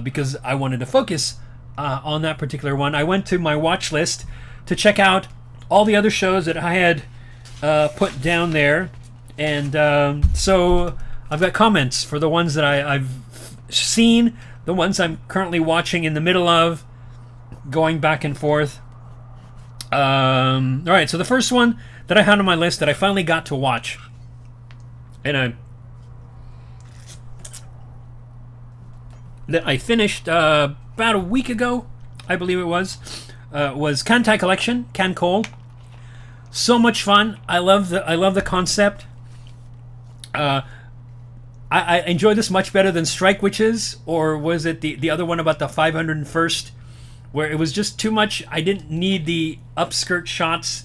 because I wanted to focus on that particular one, I went to my watch list to check out all the other shows that I had put down there. And so I've got comments for the ones that I've seen, the ones I'm currently watching in the middle of, going back and forth. All right, so the first one that I had on my list that I finally got to watch, and that I finished about a week ago, I believe it was Kantai Collection, Kankol. So much fun. I love the concept. I enjoyed this much better than Strike Witches, or was it the other one about the 501st, where it was just too much. I didn't need the upskirt shots.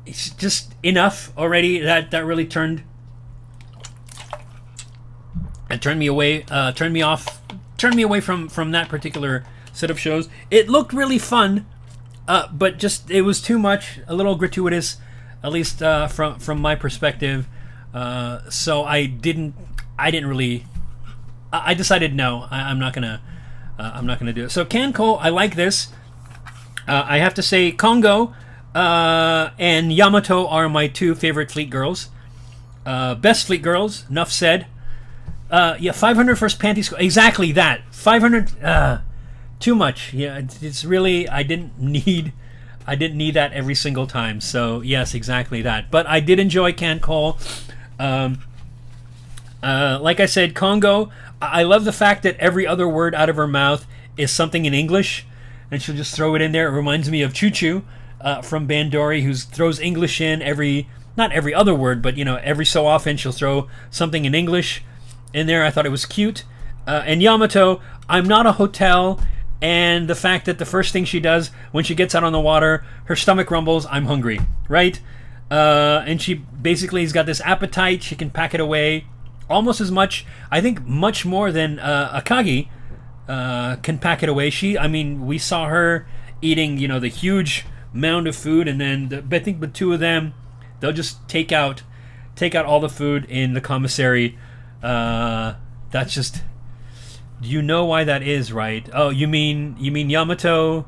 It's just enough already. That really turned me away, turned me away from that particular set of shows. It looked really fun, but just it was too much, a little gratuitous, at least from my perspective. So I decided no, I'm not gonna do it. So Kanko, I like this. I have to say Kongo and Yamato are my two favorite Fleet girls. Best Fleet girls, enough said. 500 first panty school. Exactly that. 500. too much. Yeah, it's really I didn't need that every single time. So yes, exactly that. But I did enjoy Can't Call. Like I said, Congo. I love the fact that every other word out of her mouth is something in English, and she'll just throw it in there. It reminds me of Choo Choo from Bandori, who throws English in not every other word, but every so often she'll throw something in English in there. I thought it was cute. And Yamato, I'm not a hotel, and the fact that the first thing she does when she gets out on the water, her stomach rumbles, I'm hungry, right? And she basically has got this appetite. She can pack it away almost as much, I think much more than Akagi can pack it away. We saw her eating, the huge mound of food, and then I think the two of them, they'll just take out all the food in the commissary. That's just, you know why that is, right? Oh, you mean Yamato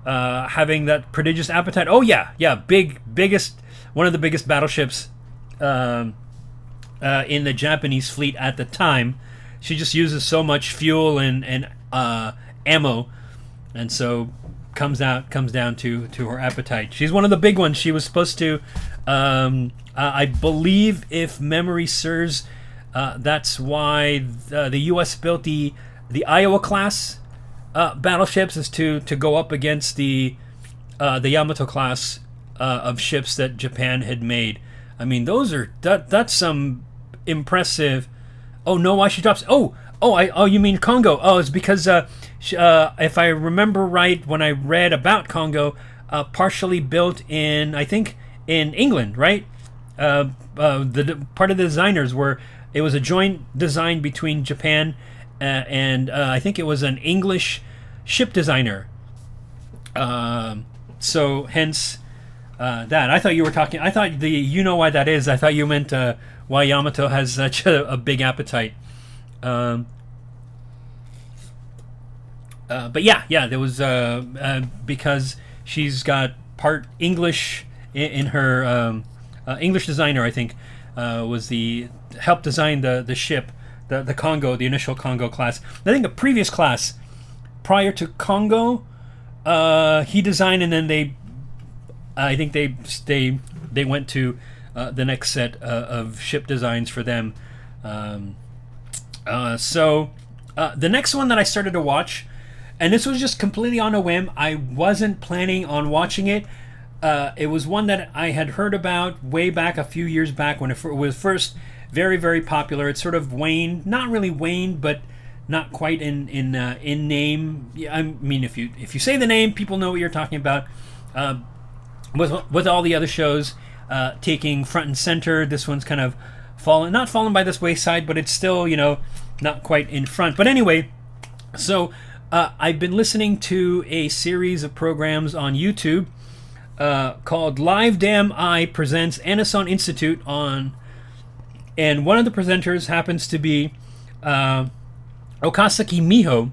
having that prodigious appetite? Oh yeah, biggest, one of the biggest battleships in the Japanese fleet at the time. She just uses so much fuel and ammo, and so comes down to her appetite. She's one of the big ones. She was supposed to, I believe, if memory serves, that's why the U.S. built the Iowa class battleships, is to go up against the Yamato class of ships that Japan had made. I mean, that's some impressive. Oh no, why she drops? Oh, you mean Congo? Oh, it's because if I remember right, when I read about Congo, partially built in, I think, in England, right? The part of the designers it was a joint design between Japan and I think it was an English ship designer. So hence that. I thought you were talking. I thought you know why that is. I thought you meant why Yamato has such a big appetite. But yeah, there was because she's got part English in her English designer, I think, was the helped design the ship, the Congo, the initial Congo class. I think a previous class prior to Congo, he designed, and then I think they went to the next set of ship designs for them. So the next one that I started to watch, and this was just completely on a whim. I wasn't planning on watching it. It was one that I had heard about way back a few years back when it was first very, very popular. It sort of waned, not really waned, but not quite in name. I mean, if you say the name, people know what you're talking about. With all the other shows taking front and center, this one's kind of not fallen by this wayside, but it's still, not quite in front. But anyway, so I've been listening to a series of programs on YouTube called Live Damn I Presents Anason Institute and one of the presenters happens to be Okasaki Miho.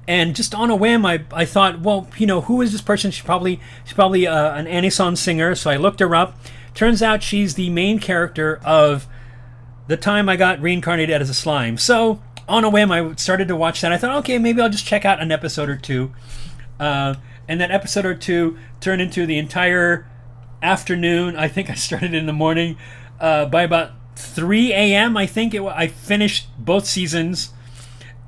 And just on a whim, I thought, well, who is this person? She's probably an Anason singer. So I looked her up. Turns out she's the main character of The Time I Got Reincarnated as a Slime. So on a whim, I started to watch that. I thought, okay, maybe I'll just check out an episode or two. And that episode or two turned into the entire afternoon. I think I started in the morning. By about 3 a.m., I think I finished both seasons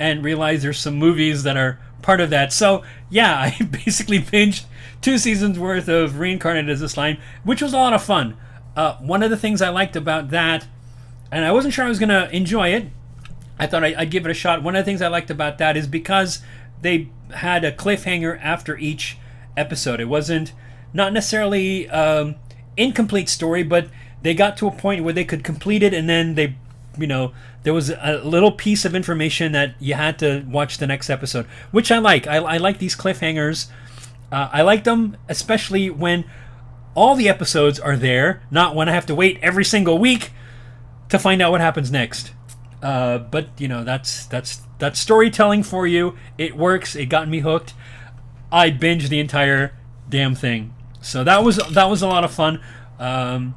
and realized there's some movies that are part of that. So yeah, I basically binged 2 seasons worth of Reincarnated as a Slime, which was a lot of fun. One of the things I liked about that, and I wasn't sure I was going to enjoy it, I thought I'd give it a shot. One of the things I liked about that is because they had a cliffhanger after each episode. It wasn't not necessarily incomplete story, but they got to a point where they could complete it, and then there was a little piece of information that you had to watch the next episode, which I like. I like these cliffhangers. I like them, especially when all the episodes are there, not when I have to wait every single week to find out what happens next. But that's storytelling for you. It works. It got me hooked. I binged the entire damn thing. So that was a lot of fun. And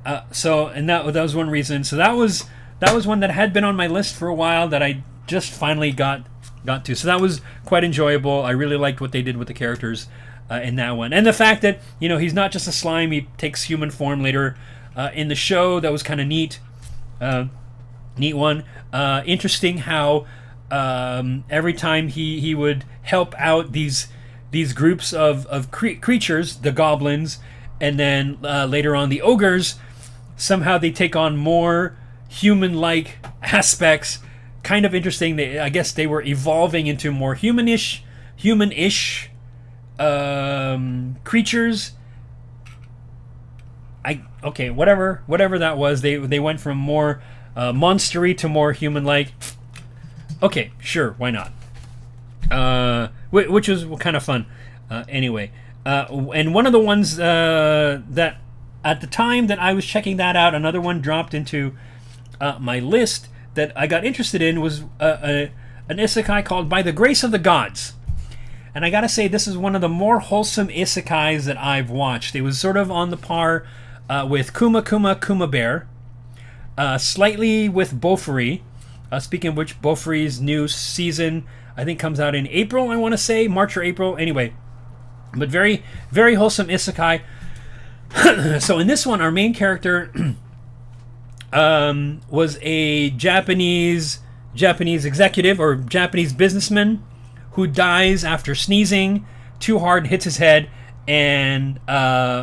that was one reason. So that was one that had been on my list for a while that I just finally got got to. So that was quite enjoyable. I really liked what they did with the characters in that one, and the fact that he's not just a slime; he takes human form later in the show. That was kind of neat. Neat one. Interesting how every time he would help out these groups of creatures, the goblins, and then later on the ogres, somehow they take on more human-like aspects. Kind of interesting. I guess they were evolving into more humanish creatures. Whatever that was. They went from more monstery to more human-like. Okay, sure, why not? Which was kind of fun. Anyway, and one of the ones that at the time that I was checking that out, another one dropped into my list that I got interested in was an isekai called By the Grace of the Gods. And I gotta say, this is one of the more wholesome isekais that I've watched. It was sort of on the par with Kuma Bear, slightly with Bofuri. Speaking of which, Bofuri's new season, I think, comes out in April, I want to say, March or April. Anyway, but very, very wholesome isekai. So in this one, our main character was a Japanese executive or Japanese businessman who dies after sneezing too hard, hits his head, and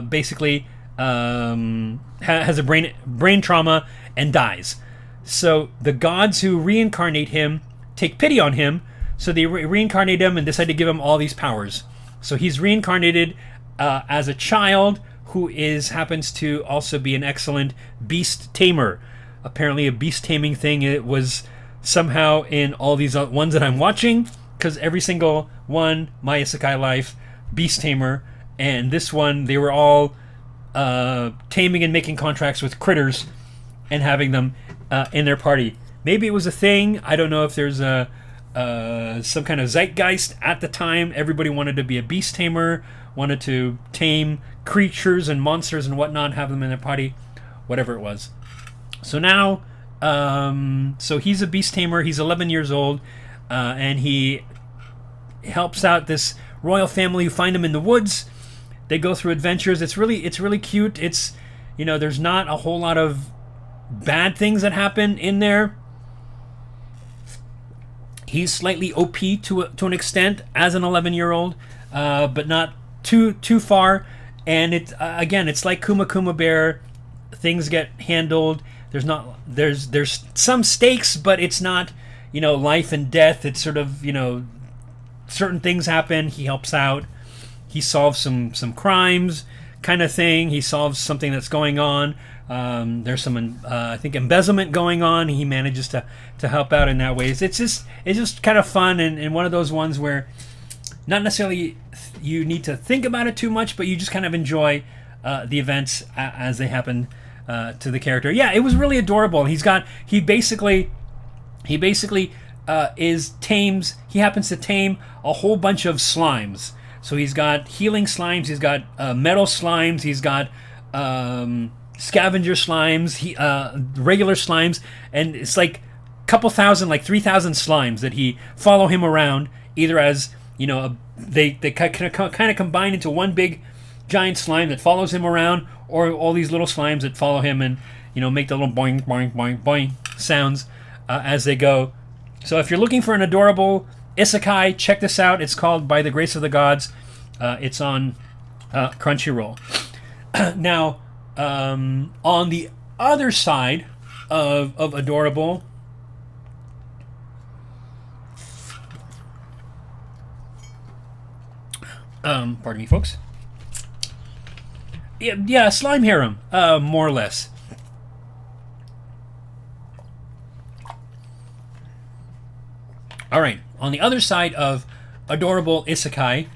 basically has a brain trauma and dies. So the gods who reincarnate him take pity on him, so they reincarnate him and decide to give him all these powers. So he's reincarnated as a child who happens to also be an excellent beast tamer. Apparently a beast taming thing, it was somehow in all these ones that I'm watching, because every single one, my isekai life, beast tamer, and this one, they were all taming and making contracts with critters and having them in their party. Maybe it was a thing. I don't know if there's some kind of zeitgeist at the time. Everybody wanted to be a beast tamer, wanted to tame creatures and monsters and whatnot, have them in their party, whatever it was. So now, so he's a beast tamer. He's 11 years old, and he helps out this royal family who find him in the woods. They go through adventures. It's really cute. It's, there's not a whole lot of bad things that happen in there. He's slightly OP to an extent as an 11-year-old, but not too far. And it's like Kuma Bear. Things get handled. There's some stakes, but it's not life and death. It's sort of certain things happen. He helps out. He solves some crimes kind of thing. He solves something that's going on. There's some I think embezzlement going on. He manages to help out in that way. It's just kind of fun, and one of those ones where not necessarily you need to think about it too much, but you just kind of enjoy the events as they happen to the character. Yeah, it was really adorable. He basically he happens to tame a whole bunch of slimes. So he's got healing slimes, he's got metal slimes, he's got scavenger slimes, regular slimes, and it's like a couple thousand, like 3,000 slimes that he follow him around, either as they kind of combine into one big giant slime that follows him around, or all these little slimes that follow him and make the little boing boing boing boing sounds as they go. So if you're looking for an adorable isekai, check this out. It's called By the Grace of the Gods. It's on Crunchyroll. Now, on the other side of adorable, pardon me, folks. Yeah, slime harem, more or less. All right, on the other side of adorable isekai,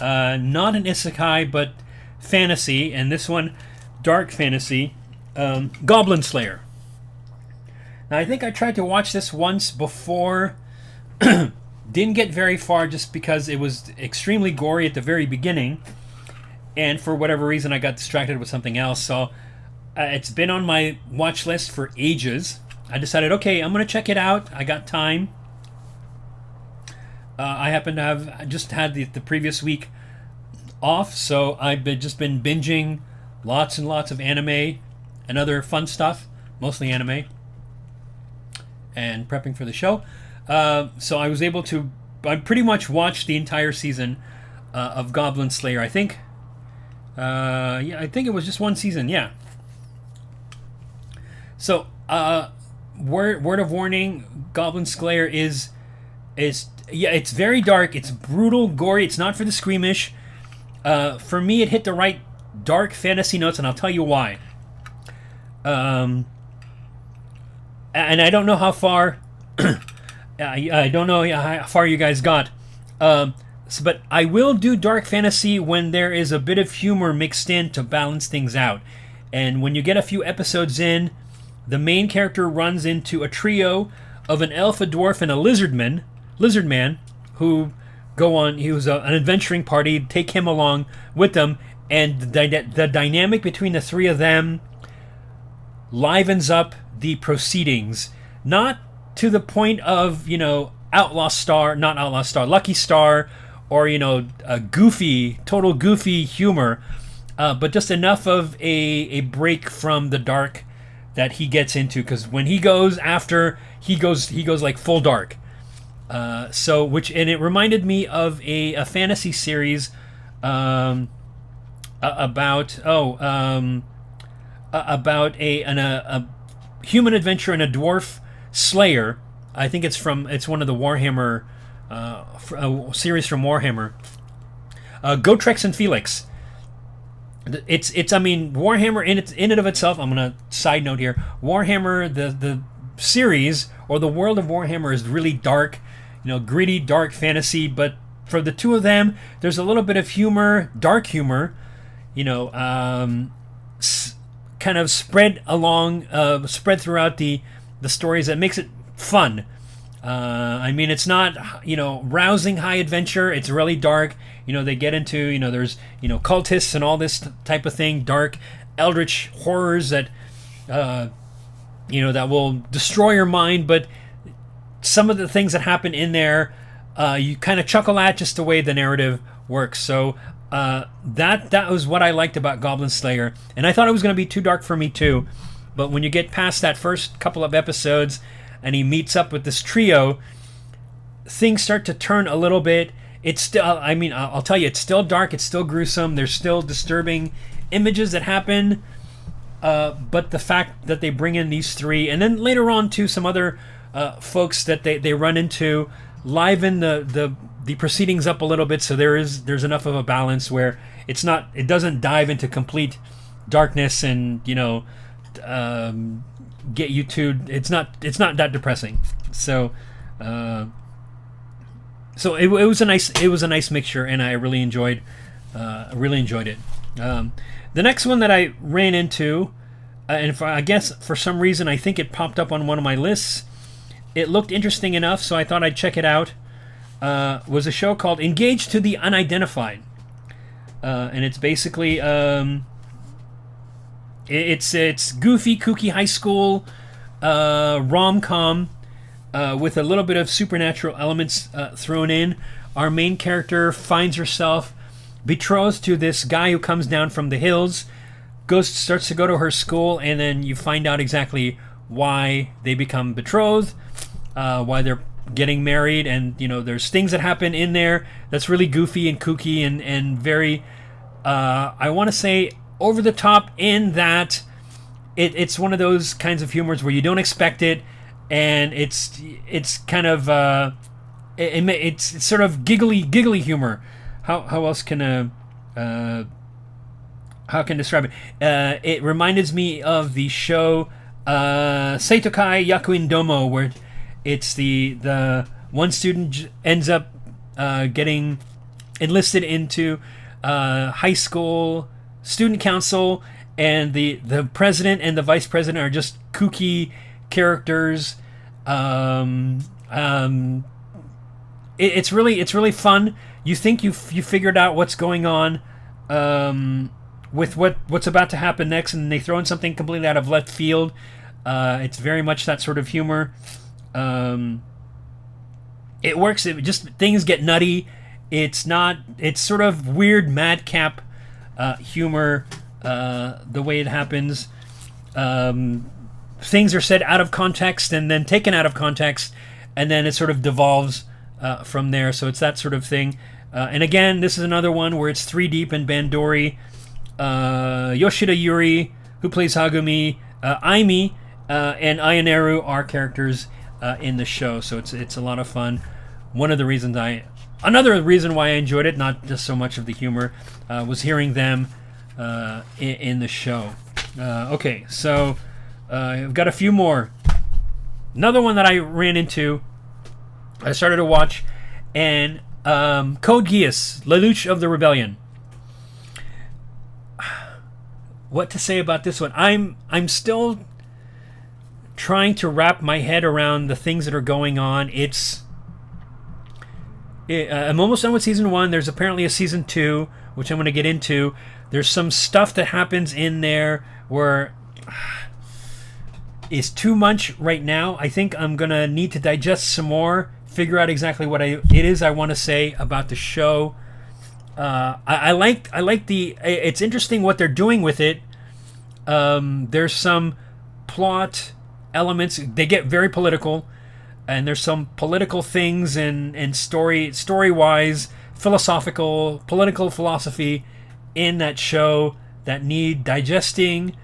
not an isekai, but fantasy, and this one, dark fantasy, Goblin Slayer. Now, I think I tried to watch this once before, didn't get very far just because it was extremely gory at the very beginning, and for whatever reason I got distracted with something else, so it's been on my watch list for ages. I decided, okay, I'm going to check it out. I got time. I happen to have just had the previous week off, so I've just been binging lots and lots of anime and other fun stuff, mostly anime, and prepping for the show. So I was able to, I pretty much watched the entire season of Goblin Slayer. I think, I think it was just one season. Yeah. So, word of warning: Goblin Slayer is it's very dark. It's brutal, gory. It's not for the squeamish. For me, it hit the right dark fantasy notes, and I'll tell you why. And I don't know how far. I don't know how far you guys got. But I will do dark fantasy when there is a bit of humor mixed in to balance things out. And when you get a few episodes in, the main character runs into a trio of an elf, a dwarf, and a lizard man, who go on. He was an adventuring party. Take him along with them, and the dynamic between the three of them livens up the proceedings. Not to the point of, Lucky Star, or, a total goofy humor, but just enough of a break from the dark that he gets into, because when he goes like full dark. And it reminded me of a fantasy series about a human adventure and a dwarf slayer. I think it's one of the Warhammer series from Warhammer. Gotrex and Felix. Warhammer in and of itself. I'm gonna side note here. Warhammer, the series or the world of Warhammer is really dark, gritty, dark fantasy. But for the two of them, there's a little bit of humor, dark humor, kind of spread throughout the stories that makes it fun. It's not, rousing high adventure. It's really dark. They get into, there's, cultists and all this type of thing, dark, eldritch horrors that, that will destroy your mind. But some of the things that happen in there, you kind of chuckle at, just the way the narrative works. So that was what I liked about Goblin Slayer. And I thought it was going to be too dark for me too. But when you get past that first couple of episodes and he meets up with this trio, things start to turn a little bit. It's still, I'll tell you, it's still dark, it's still gruesome, there's still disturbing images that happen, but the fact that they bring in these three, and then later on too, some other folks that they run into, liven the proceedings up a little bit, so there's enough of a balance where it doesn't dive into complete darkness and get you to, it's not that depressing. So it was a nice mixture, and I really enjoyed it. The next one that I ran into, I guess for some reason I think it popped up on one of my lists. It looked interesting enough, so I thought I'd check it out. Was a show called Engaged to the Unidentified, and it's basically it's goofy, kooky high school rom-com. With a little bit of supernatural elements thrown in. Our main character finds herself betrothed to this guy who comes down from the hills, starts to go to her school, and then you find out exactly why they become betrothed, why they're getting married, and there's things that happen in there that's really goofy and kooky and very, I want to say, over the top, in that it's one of those kinds of humors where you don't expect it. And it's kind of it's sort of giggly humor. How else can how can I describe it? It reminded me of the show Seitokai Yakuin Domo, where it's the one student ends up getting enlisted into high school student council, and the president and the vice president are just kooky characters. It's really fun. You think you figured out what's going on with what's about to happen next, and they throw in something completely out of left field. It's very much that sort of humor. it works. It just things get nutty. It's not. It's sort of weird madcap humor. The way it happens, things are said out of context and then taken out of context, and then it sort of devolves from there. So it's that sort of thing. And again, this is another one where it's three deep in Bandori. Yoshida Yuri, who plays Hagumi, Aimi, and Ayaneru are characters in the show. So it's a lot of fun. Another reason why I enjoyed it, not just so much of the humor, was hearing them in the show. Okay, so I've got a few more. Another one that I ran into, I started to watch, and Code Geass, Lelouch of the Rebellion. What to say about this one? I'm still trying to wrap my head around the things that are going on. I'm almost done with season 1. There's apparently a season 2, which I'm going to get into. There's some stuff that happens in there where is too much right now. I think I'm going to need to digest some more, figure out exactly what it is I want to say about the show. I like the. It's interesting what they're doing with it. There's some plot elements. They get very political, and there's some political things and story wise, philosophical, political philosophy in that show that need digesting.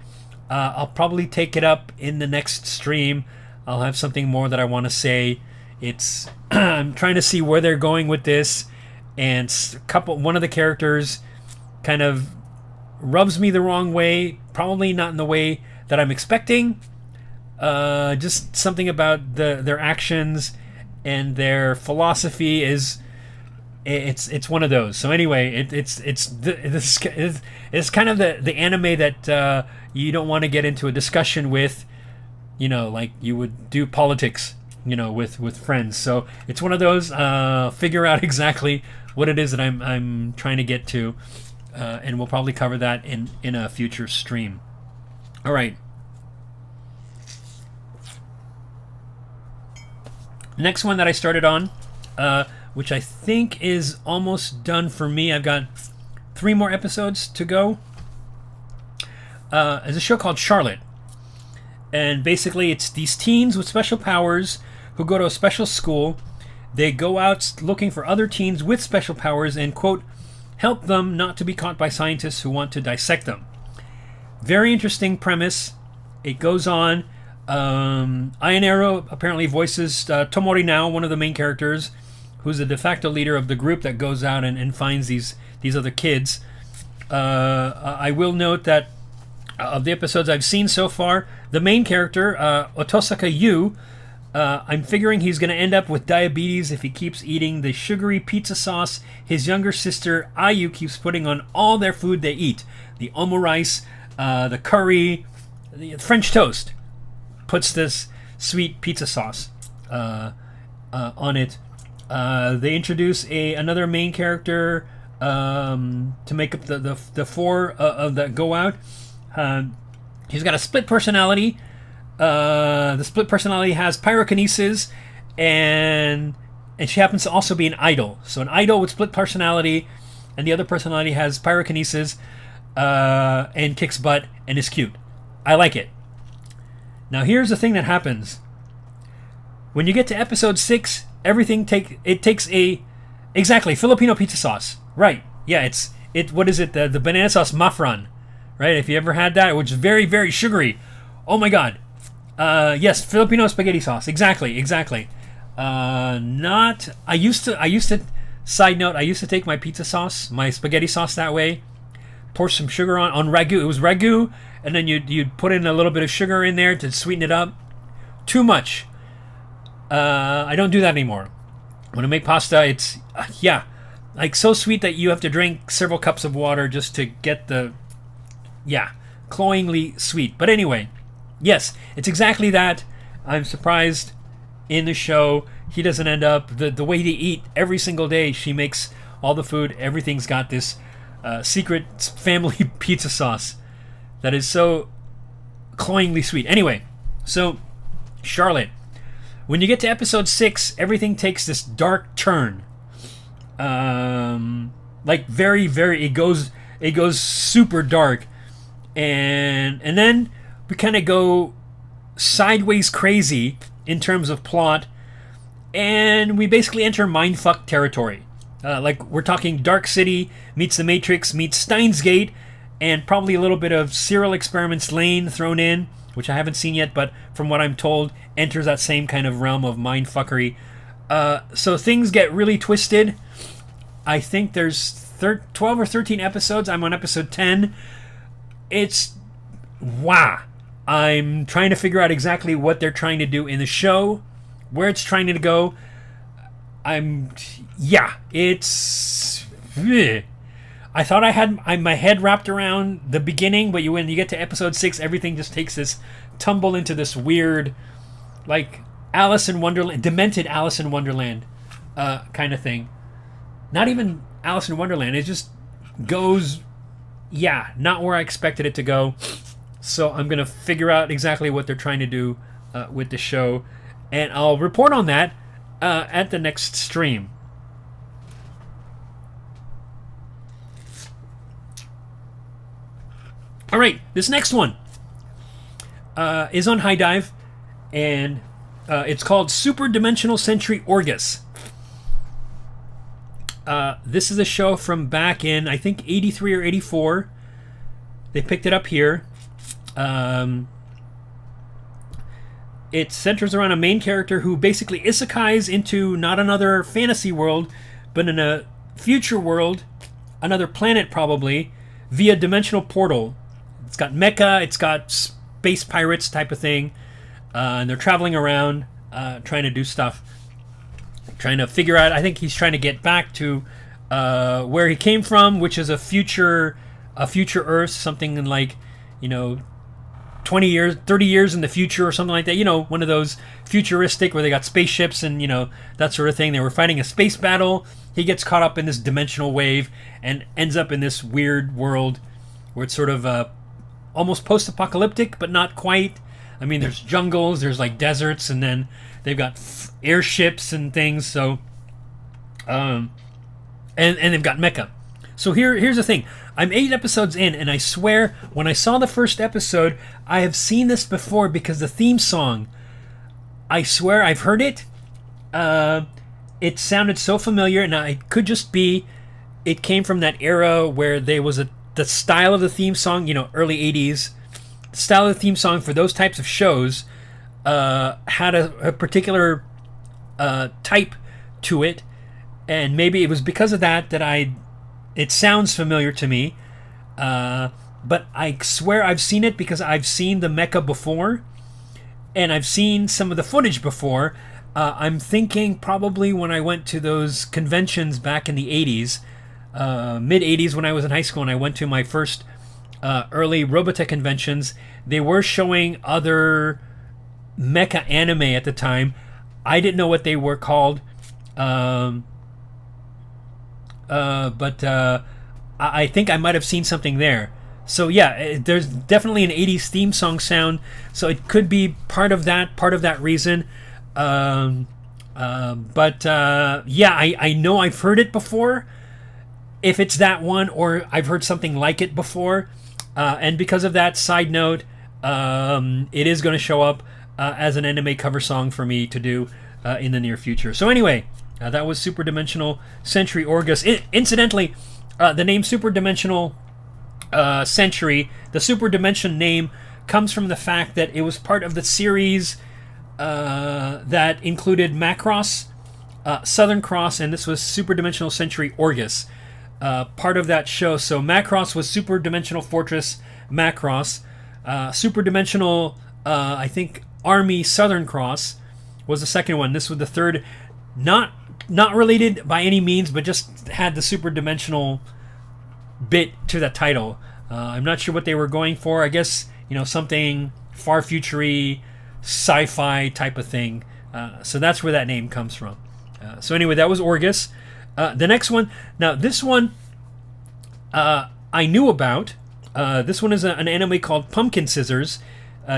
I'll probably take it up in the next stream. I'll have something more that I want to say. It's I'm trying to see where they're going with this, and one of the characters kind of rubs me the wrong way. Probably not in the way that I'm expecting. Just something about their actions and their philosophy is it's one of those. So anyway, it's kind of the anime that you don't want to get into a discussion with, like you would do politics, with friends. So it's one of those. Figure out exactly what it is that I'm trying to get to, and we'll probably cover that in a future stream. All right. Next one that I started on, which I think is almost done for me. I've got 3 more episodes to go. Is a show called Charlotte. And basically it's these teens with special powers who go to a special school. They go out looking for other teens with special powers and, quote, help them not to be caught by scientists who want to dissect them. Very interesting premise. It goes on. Ayaneru apparently voices Tomori now, one of the main characters, who's the de facto leader of the group that goes out and finds these other kids. I will note that of the episodes I've seen so far, the main character, Otosaka Yu, I'm figuring he's going to end up with diabetes if he keeps eating the sugary pizza sauce his younger sister Ayu keeps putting on all their food they eat. The omurice, the curry, the French toast. Puts this sweet pizza sauce on it. They introduce another main character to make up the 4 that go out. He's got a split personality. The split personality has pyrokinesis, and she happens to also be an idol. So an idol with split personality, and the other personality has pyrokinesis and kicks butt and is cute. I like it. Now here's the thing that happens. When you get to episode 6, everything takes exactly Filipino pizza sauce. Right. Yeah, what is it? The banana sauce mafran. Right? If you ever had that, which is very, very sugary. Oh my god. Yes, Filipino spaghetti sauce. Exactly. I used to side note, I used to take my pizza sauce, my spaghetti sauce that way, pour some sugar on ragu. It was ragu, and then you'd put in a little bit of sugar in there to sweeten it up. Too much. I don't do that anymore. When I make pasta, it's like so sweet that you have to drink several cups of water just to get the cloyingly sweet. But anyway, yes, it's exactly that. I'm surprised in the show he doesn't end up the way they eat every single day. She makes all the food. Everything's got this secret family pizza sauce that is so cloyingly sweet. Anyway, so Charlotte, when you get to episode 6, everything takes this dark turn. Like very, very, it goes super dark, and then we kind of go sideways crazy in terms of plot, and we basically enter mindfuck territory. Like we're talking Dark City meets The Matrix meets Steins Gate, and probably a little bit of Serial Experiments Lane thrown in, which I haven't seen yet, but from what I'm told, enters that same kind of realm of mindfuckery. So things get really twisted. I think there's 12 or 13 episodes. I'm on episode 10. It's... wow. I'm trying to figure out exactly what they're trying to do in the show, where it's trying to go. It's... I thought I had my head wrapped around the beginning, but when you get to episode 6, everything just takes this tumble into this weird, like, Alice in Wonderland, demented Alice in Wonderland kind of thing. Not even Alice in Wonderland. It just goes, not where I expected it to go. So I'm going to figure out exactly what they're trying to do with the show. And I'll report on that at the next stream. All right, this next one is on High Dive, and it's called Super Dimensional Century Orgus. This is a show from back in, I think, 83 or 84. They picked it up here. It centers around a main character who basically isekais into not another fantasy world, but in a future world, another planet probably, via dimensional portal. It's got mecha, it's got space pirates type of thing, and they're traveling around trying to do stuff. Trying to figure out, I think he's trying to get back to where he came from, which is a future Earth, something in like, 20 years, 30 years in the future or something like that. One of those futuristic where they got spaceships and, that sort of thing. They were fighting a space battle. He gets caught up in this dimensional wave and ends up in this weird world where it's sort of almost post-apocalyptic, but not quite. I mean, there's jungles, there's like deserts, and then they've got airships and things. So, and they've got mecha. So here's the thing. I'm 8 episodes in, and I swear, when I saw the first episode, I have seen this before because the theme song, I swear I've heard it. It sounded so familiar, and it could just be it came from that era where there was the style of the theme song, early 80s. The style of the theme song for those types of shows had a particular type to it, and maybe it was because of that it sounds familiar to me, but I swear I've seen it because I've seen the mecha before, and I've seen some of the footage before. I'm thinking probably when I went to those conventions back in the 80s, mid-80s when I was in high school and I went to my first early Robotech conventions, they were showing other mecha anime at the time. I didn't know what they were called, but I think I might have seen something there. So yeah, there's definitely an 80s theme song sound, so it could be part of that reason. I know I've heard it before, if it's that one, or I've heard something like it before, and because of that, side note, it is going to show up as an anime cover song for me to do in the near future. So anyway, that was Super Dimensional Century Orgus. Incidentally, the name Super Dimensional Century, the Super Dimension name, comes from the fact that it was part of the series that included Macross, Southern Cross, and this was Super Dimensional Century Orgus, part of that show. So Macross was Super Dimensional Fortress Macross. Super Dimensional, I think, Army Southern Cross was the second one. This was the third, not related by any means, but just had the super dimensional bit to that title. I'm not sure what they were going for. I guess, something far future-y, sci-fi type of thing. So that's where that name comes from. So anyway, that was Orgus. The next one, now this one I knew about. This one is an anime called Pumpkin Scissors.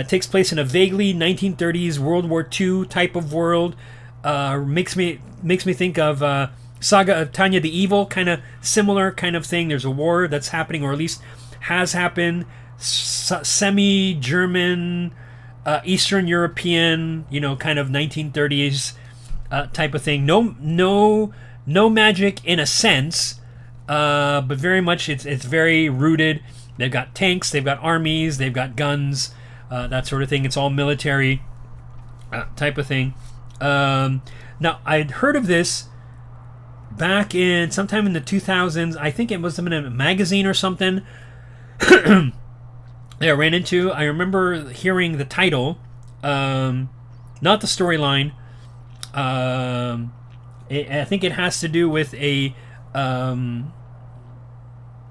Takes place in a vaguely 1930s World War II type of world. Makes me think of Saga of Tanya the Evil, kind of similar kind of thing. There's a war that's happening, or at least has happened. Semi-German, Eastern European, kind of 1930s type of thing. No magic in a sense, but very much it's very rooted. They've got tanks, they've got armies, they've got guns, that sort of thing. It's all military type of thing. Now, I'd heard of this back in sometime in the 2000s. I think it was in a magazine or something. I ran into. I remember hearing the title, not the storyline. I think it has to do with a.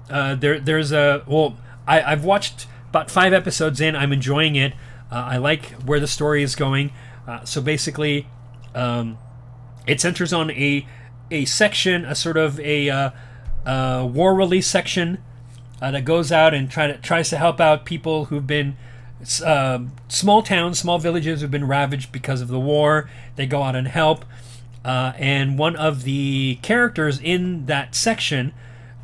There's a. Well, I've watched about 5 episodes in. I'm enjoying it. I like where the story is going. So basically, it centers on a section, a sort of a war relief section that goes out and tries to help out people who've been small towns, small villages who've been ravaged because of the war. They go out and help, and one of the characters in that section,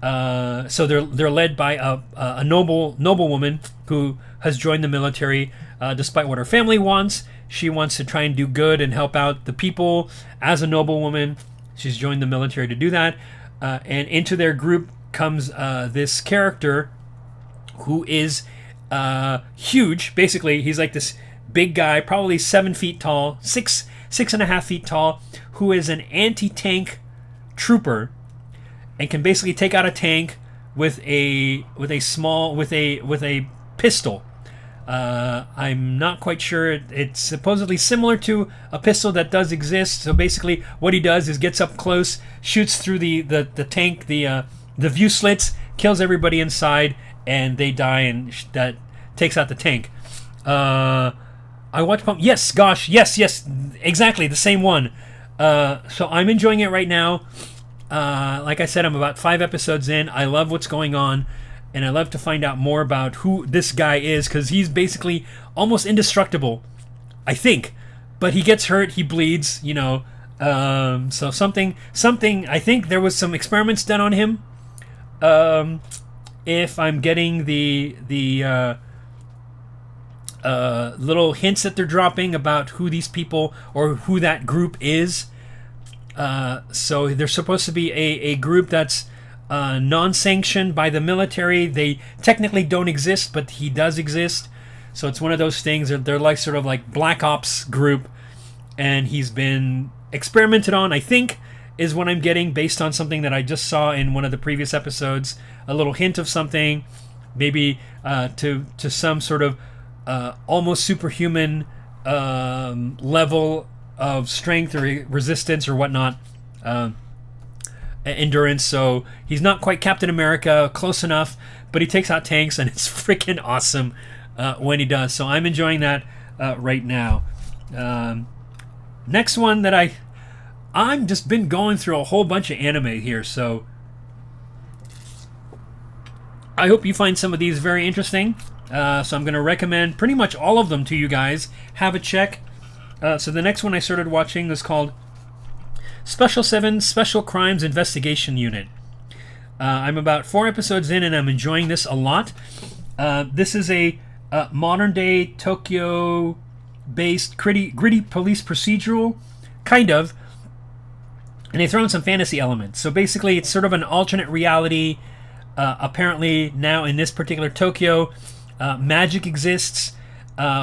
so they're led by a noblewoman who has joined the military, despite what her family wants. She wants to try and do good and help out the people as a noblewoman. She's joined the military to do that, and into their group comes this character who is huge. Basically, he's like this big guy, probably 7 feet tall, 6.5 feet tall, who is an anti-tank trooper and can basically take out a tank with a pistol. I'm not quite sure. It's supposedly similar to a pistol that does exist. So basically, what he does is gets up close, shoots through the tank, the view slits, kills everybody inside, and they die, and that takes out the tank. I watched Pump. Yes, gosh, yes, exactly the same one. So I'm enjoying it right now. Like I said, I'm about 5 episodes in. I love what's going on, and I love to find out more about who this guy is, because he's basically almost indestructible, I think. But he gets hurt, he bleeds, so something. I think there was some experiments done on him. If I'm getting the little hints that they're dropping about who these people or who that group is. So they're supposed to be a group that's non-sanctioned by the military. They technically don't exist, but he does exist. So it's one of those things that they're like sort of like Black Ops group, and he's been experimented on, I think, is what I'm getting based on something that I just saw in one of the previous episodes. A little hint of something, maybe to some sort of almost superhuman level of strength or resistance or whatnot, endurance. So he's not quite Captain America, close enough, but he takes out tanks, and it's freaking awesome when he does. So I'm enjoying that right now. Next one that I'm just been going through a whole bunch of anime here, so I hope you find some of these very interesting. So I'm going to recommend pretty much all of them to you guys. Have a check. So the next one I started watching is called Special 7 Special Crimes Investigation Unit. I'm about 4 episodes in, and I'm enjoying this a lot. This is a modern-day Tokyo-based gritty police procedural, kind of, and they throw in some fantasy elements. So basically, it's sort of an alternate reality. Apparently, now in this particular Tokyo, magic exists.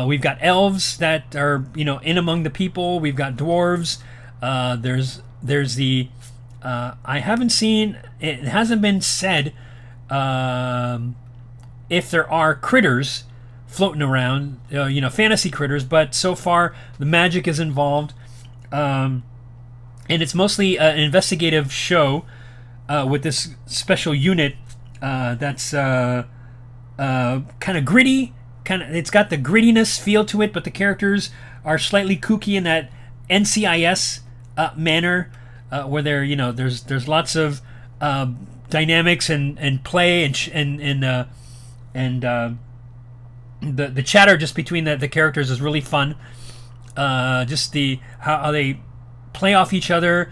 We've got elves that are, in among the people. We've got dwarves. There's the I haven't seen. It hasn't been said if there are critters floating around, fantasy critters. But so far, the magic is involved, and it's mostly an investigative show with this special unit that's kind of gritty. It's got the grittiness feel to it, but the characters are slightly kooky in that NCIS manner, where there's lots of dynamics and play and the chatter just between the characters is really fun. Just how they play off each other.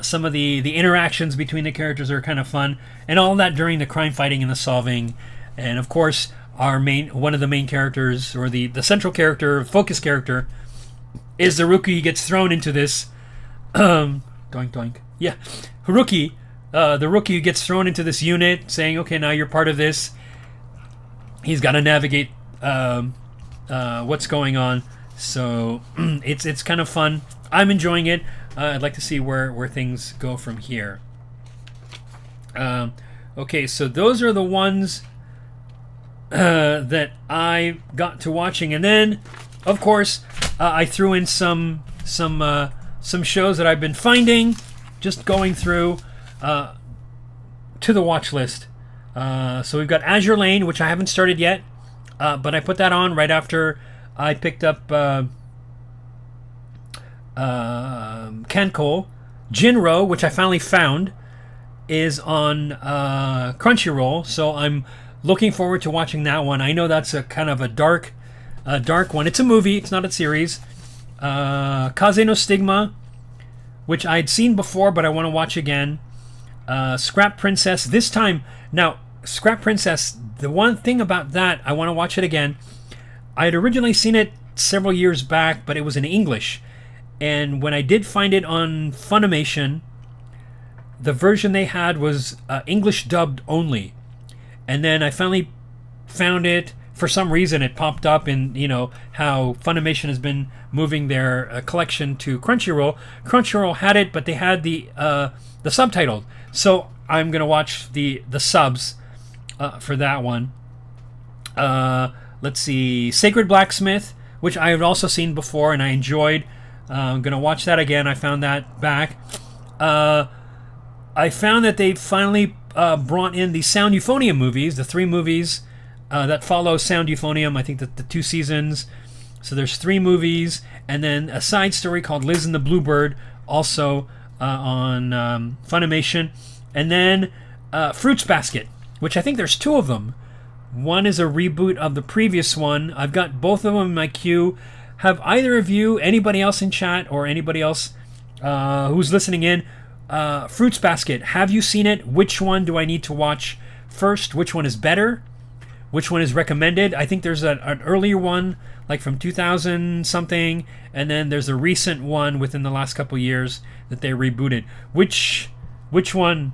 Some of the interactions between the characters are kind of fun, and all that during the crime fighting and the solving. And of course, one of the main characters, or the central character, focus character, is the rookie. He gets thrown into this doink doink. Yeah, rookie. The rookie who gets thrown into this unit, saying, "Okay, now you're part of this." He's got to navigate what's going on. So it's kind of fun. I'm enjoying it. I'd like to see where things go from here. Okay, so those are the ones that I got to watching, and then, of course, I threw in some shows that I've been finding, just going through to the watch list. So we've got Azure Lane, which I haven't started yet, but I put that on right after I picked up Kanko. Jinro, which I finally found, is on Crunchyroll, so I'm looking forward to watching that one. I know that's a kind of a dark one. It's a movie, it's not a series. Kaze no Stigma, which I'd seen before, but I want to watch again. Scrap Princess, this time. Now, Scrap Princess, the one thing about that, I want to watch it again. I had originally seen it several years back, but it was in English. And when I did find it on Funimation, the version they had was English dubbed only. And then I finally found it. For some reason, it popped up in, how Funimation has been moving their collection to Crunchyroll. Crunchyroll had it, but they had the subtitled. So I'm going to watch the subs for that one. Let's see. Sacred Blacksmith, which I had also seen before and I enjoyed. I'm going to watch that again. I found that back. I found that they finally brought in the Sound Euphonium movies, the 3 movies that follow Sound Euphonium. I think that the 2 seasons. So there's 3 movies, and then a side story called Liz and the Bluebird, also on Funimation. And then Fruits Basket, which I think there's 2 of them. One is a reboot of the previous one. I've got both of them in my queue. Have either of you, anybody else in chat, or anybody else who's listening in, Fruits Basket, have you seen it? Which one do I need to watch first? Which one is better? Which one is recommended? I think there's an earlier one, like from 2000 something, and then there's a recent one within the last couple years that they rebooted. Which one,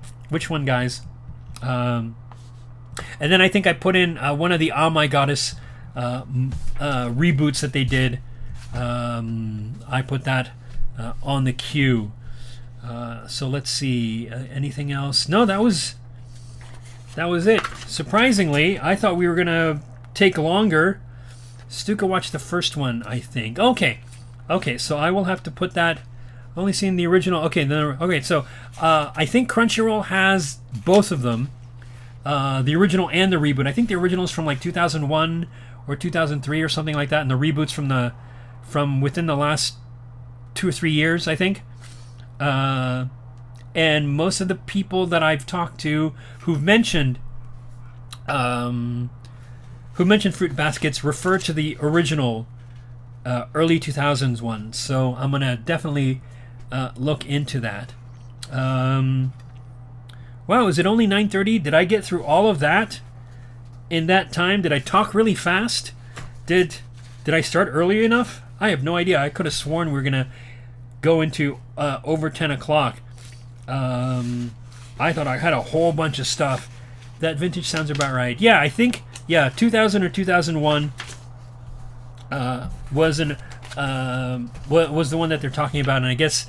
guys? And then I think I put in one of the Oh My Goddess reboots that they did. I put that on the queue. So let's see. Anything else? No, that was it. Surprisingly, I thought we were gonna take longer. Stuka watched the first one, I think. Okay. So I will have to put that. Only seen the original. Okay. So I think Crunchyroll has both of them, the original and the reboot. I think the original is from like 2001 or 2003 or something like that, and the reboot's from within the last 2 or 3 years, I think. And most of the people that I've talked to who've mentioned Fruit Baskets refer to the original early 2000s one. So I'm gonna definitely look into that. Wow, is it only 9:30? Did I get through all of that in that time? Did I talk really fast? Did I start early enough? I have no idea. I could have sworn we were gonna go into over 10 o'clock. I thought I had a whole bunch of stuff. That vintage sounds about right. Yeah, I think 2000 or 2001 was the one that they're talking about, and I guess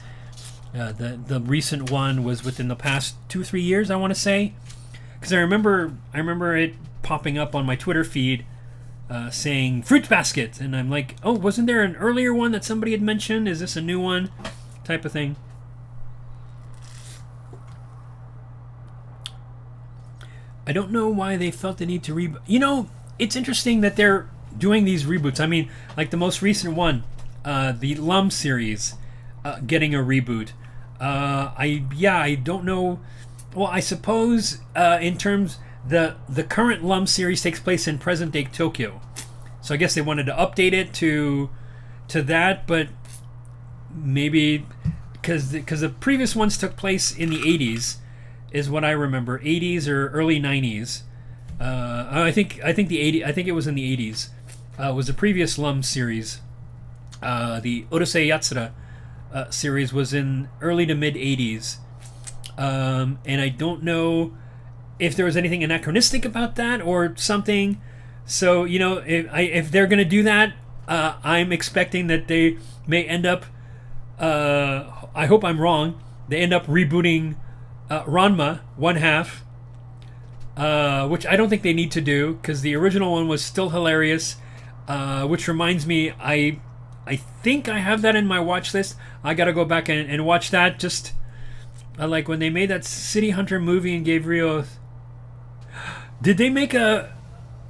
the recent one was within the past 2-3 years, I want to say, because I remember it popping up on my Twitter feed saying Fruit Basket, and I'm like, oh, wasn't there an earlier one that somebody had mentioned? Is this a new one? Type of thing. I don't know why they felt the need to reboot. It's interesting that they're doing these reboots. I mean, like the most recent one, the Lum series, getting a reboot. I don't know. Well, I suppose in terms the current Lum series takes place in present day Tokyo, So I guess they wanted to update it to that, but maybe because the previous ones took place in the 80s, is what I remember. 80s or early 90s. I think it was in the 80s. Was the previous Lum series. The Urusei Yatsura series was in early to mid 80s. And I don't know if there was anything anachronistic about that or something. So, you know, if they're going to do that, I'm expecting that they may end up, I hope I'm wrong, they end up rebooting Ranma, one half, which I don't think they need to do, because the original one was still hilarious, which reminds me, I think I have that in my watch list. I got to go back and watch that. Just like when they made that City Hunter movie and gave Rio...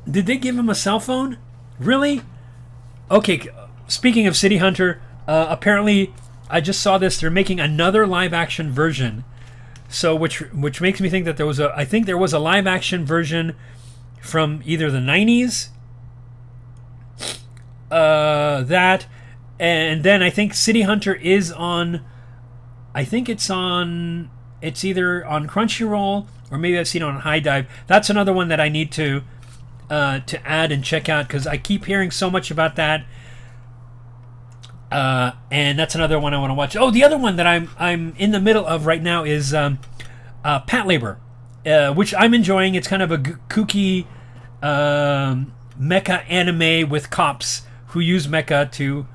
Did they give him a cell phone? Really? Okay, speaking of City Hunter, apparently I just saw this. They're making another live-action version. So, which makes me think that there was a live-action version from either the 90s, that, and then I think City Hunter is on, I think it's either on Crunchyroll or maybe I've seen it on High Dive. That's another one that I need to add and check out, because I keep hearing so much about that. And that's another one I want to watch. Oh, the other one that I'm in the middle of right now is Pat Labor, which I'm enjoying. It's kind of a kooky mecha anime with cops who use mecha to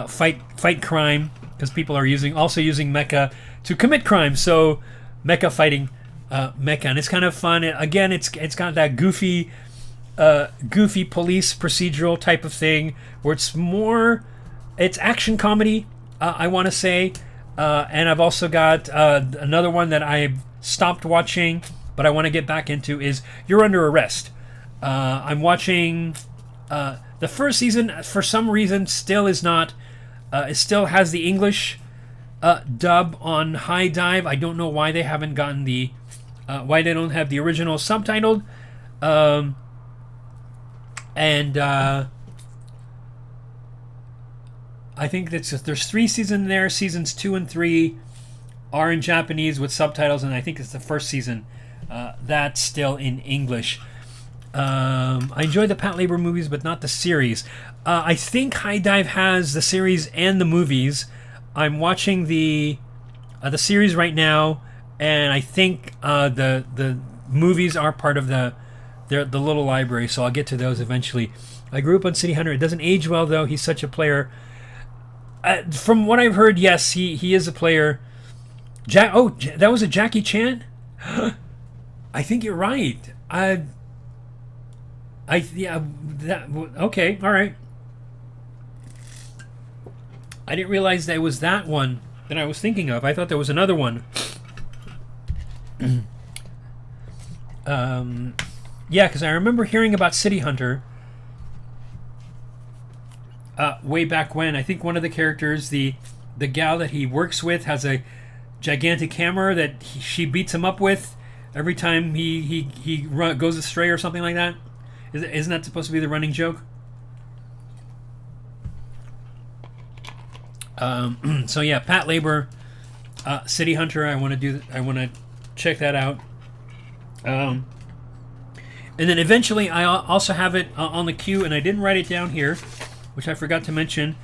fight crime, because people are also using mecha to commit crime. So mecha fighting mecha, and it's kind of fun. Again, it's got that goofy police procedural type of thing where it's action comedy, I want to say, and I've also got another one that I've stopped watching but I want to get back into is You're Under Arrest. I'm watching the first season. For some reason still is not it still has the English dub on High Dive. I don't know why they haven't gotten why they don't have the original subtitled, and I think there's 3 seasons there. Seasons 2 and 3 are in Japanese with subtitles, and I think it's the first season that's still in English. I enjoy the Pat Labor movies, but not the series. I think High Dive has the series and the movies. I'm watching the series right now, and I think the movies are part of the little library, so I'll get to those eventually. I grew up on City Hunter. It doesn't age well, though. He's such a player. From what I've heard, yes, he is a player. That was a Jackie Chan? I think you're right. Okay, all right. I didn't realize that it was that one that I was thinking of. I thought there was another one. Yeah, because I remember hearing about City Hunter way back when. I think one of the characters, the gal that he works with, has a gigantic hammer that she beats him up with every time he goes astray or something like that. Isn't that supposed to be the running joke? So yeah, Pat Labor, City Hunter. I want to check that out. And then eventually, I also have it on the queue, and I didn't write it down here, which I forgot to mention.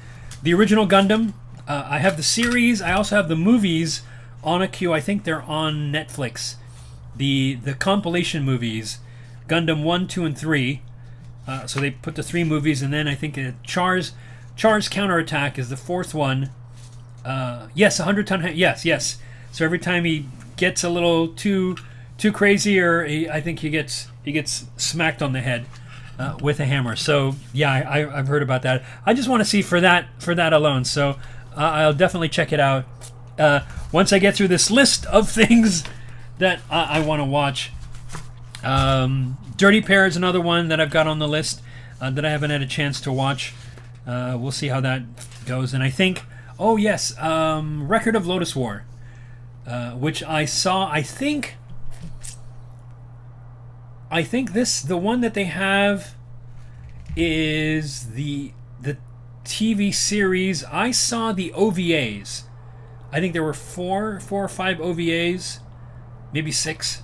The original Gundam. I have the series. I also have the movies on a queue. I think they're on Netflix. The compilation movies, Gundam 1, 2, and 3. So they put the 3 movies, and then I think Char's Counterattack is the 4th one. Yes, 100 ton. Yes. So every time he gets a little too crazy, or I think he gets smacked on the head with a hammer. So yeah, I've heard about that. I just want to see for that alone. So I'll definitely check it out once I get through this list of things that I want to watch. Dirty Pair is another one that I've got on the list that I haven't had a chance to watch. We'll see how that goes. And I think, oh yes, Record of Lotus War, which I saw. I think the one that they have is the TV series. I saw the OVAs. I think there were four or five OVAs, maybe six.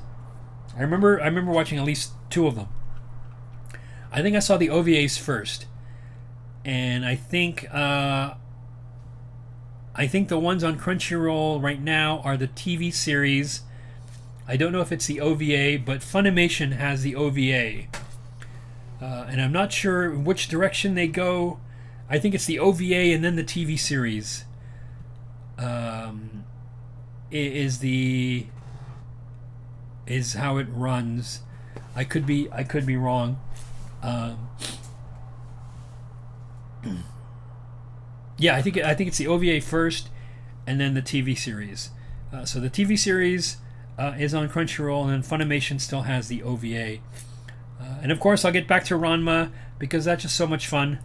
I remember watching at least two of them. I think I saw the OVAs first, and I think the ones on Crunchyroll right now are the TV series. I don't know if it's the OVA, but Funimation has the OVA, and I'm not sure which direction they go. I think it's the OVA and then the TV series. Is how it runs. I could be wrong. Yeah, I think it's the OVA first, and then the TV series. So the TV series is on Crunchyroll, and then Funimation still has the OVA. And of course, I'll get back to Ranma because that's just so much fun.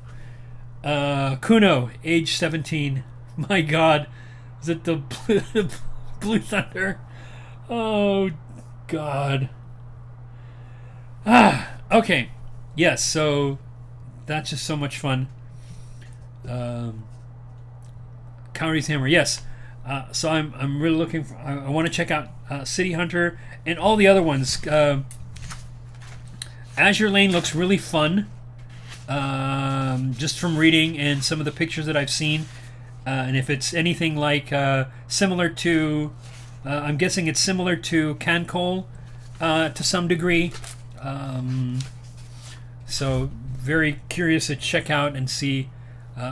Kuno, age 17. My God, is it the Blue Thunder? Oh God. Okay. Yes. So that's just so much fun. Kaori's Hammer. Yes. So I'm really looking for. I want to check out City Hunter and all the other ones. Azure Lane looks really fun. Just from reading and some of the pictures that I've seen, and if it's anything like similar to, I'm guessing it's similar to Cancol to some degree. So very curious to check out and see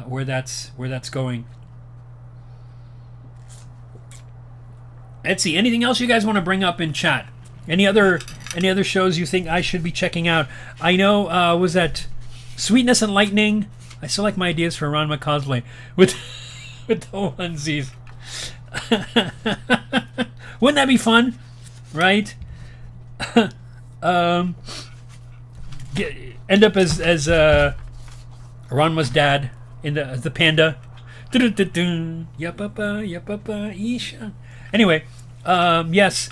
where that's going. Etsy, anything else you guys want to bring up in chat? Any other shows you think I should be checking out? I know was that Sweetness and Lightning. I still like my ideas for Ranma cosplay with the onesies. Wouldn't that be fun, right? End up as Ranma's dad in the panda. Anyway, yes.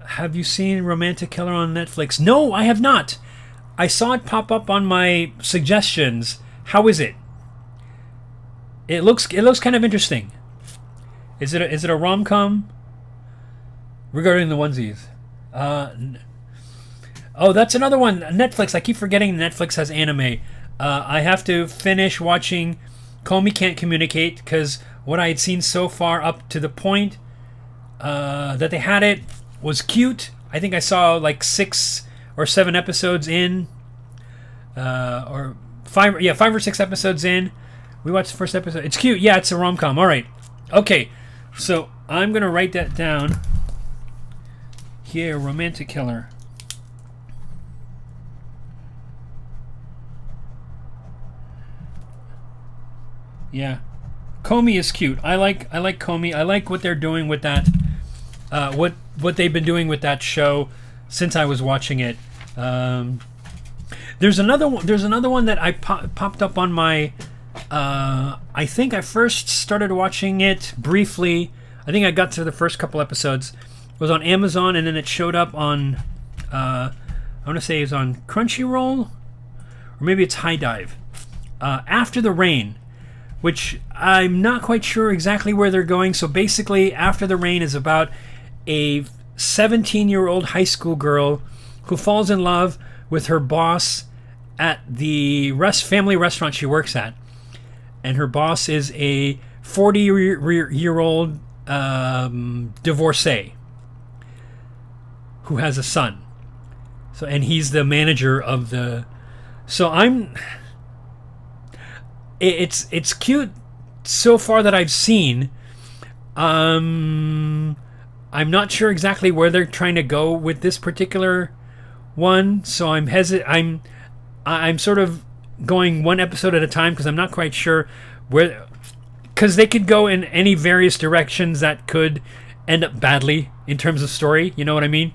Have you seen Romantic Killer on Netflix? No, I have not. I saw it pop up on my suggestions. How is it? It looks kind of interesting. Is it a rom-com regarding the onesies? Oh, that's another one. Netflix. I keep forgetting Netflix has anime. I have to finish watching Komi Can't Communicate because what I had seen so far up to the point that they had it was cute. I think I saw like 6 or 7 episodes in, or 5 or 6 episodes in. We watched the first episode. It's cute. Yeah, it's a rom-com. All right. Okay. So I'm gonna write that down here. Romantic Killer. Yeah, Komi is cute. I like Komi. I like what they're doing with that. What they've been doing with that show since I was watching it. There's another one. There's another one that I popped up on my. I think I first started watching it briefly. I think I got through the first couple episodes. It was on Amazon, and then it showed up on. I want to say it's on Crunchyroll, or maybe it's High Dive. After the Rain, which I'm not quite sure exactly where they're going. So basically, After the Rain is about a 17-year-old high school girl who falls in love with her boss at the family restaurant she works at. And her boss is a 40-year-old divorcee who has a son. So, and he's the manager of the... So it's cute so far that I've seen. I'm not sure exactly where they're trying to go with this particular one, so I'm sort of going one episode at a time because I'm not quite sure where, because they could go in any various directions that could end up badly in terms of story. You know what I mean?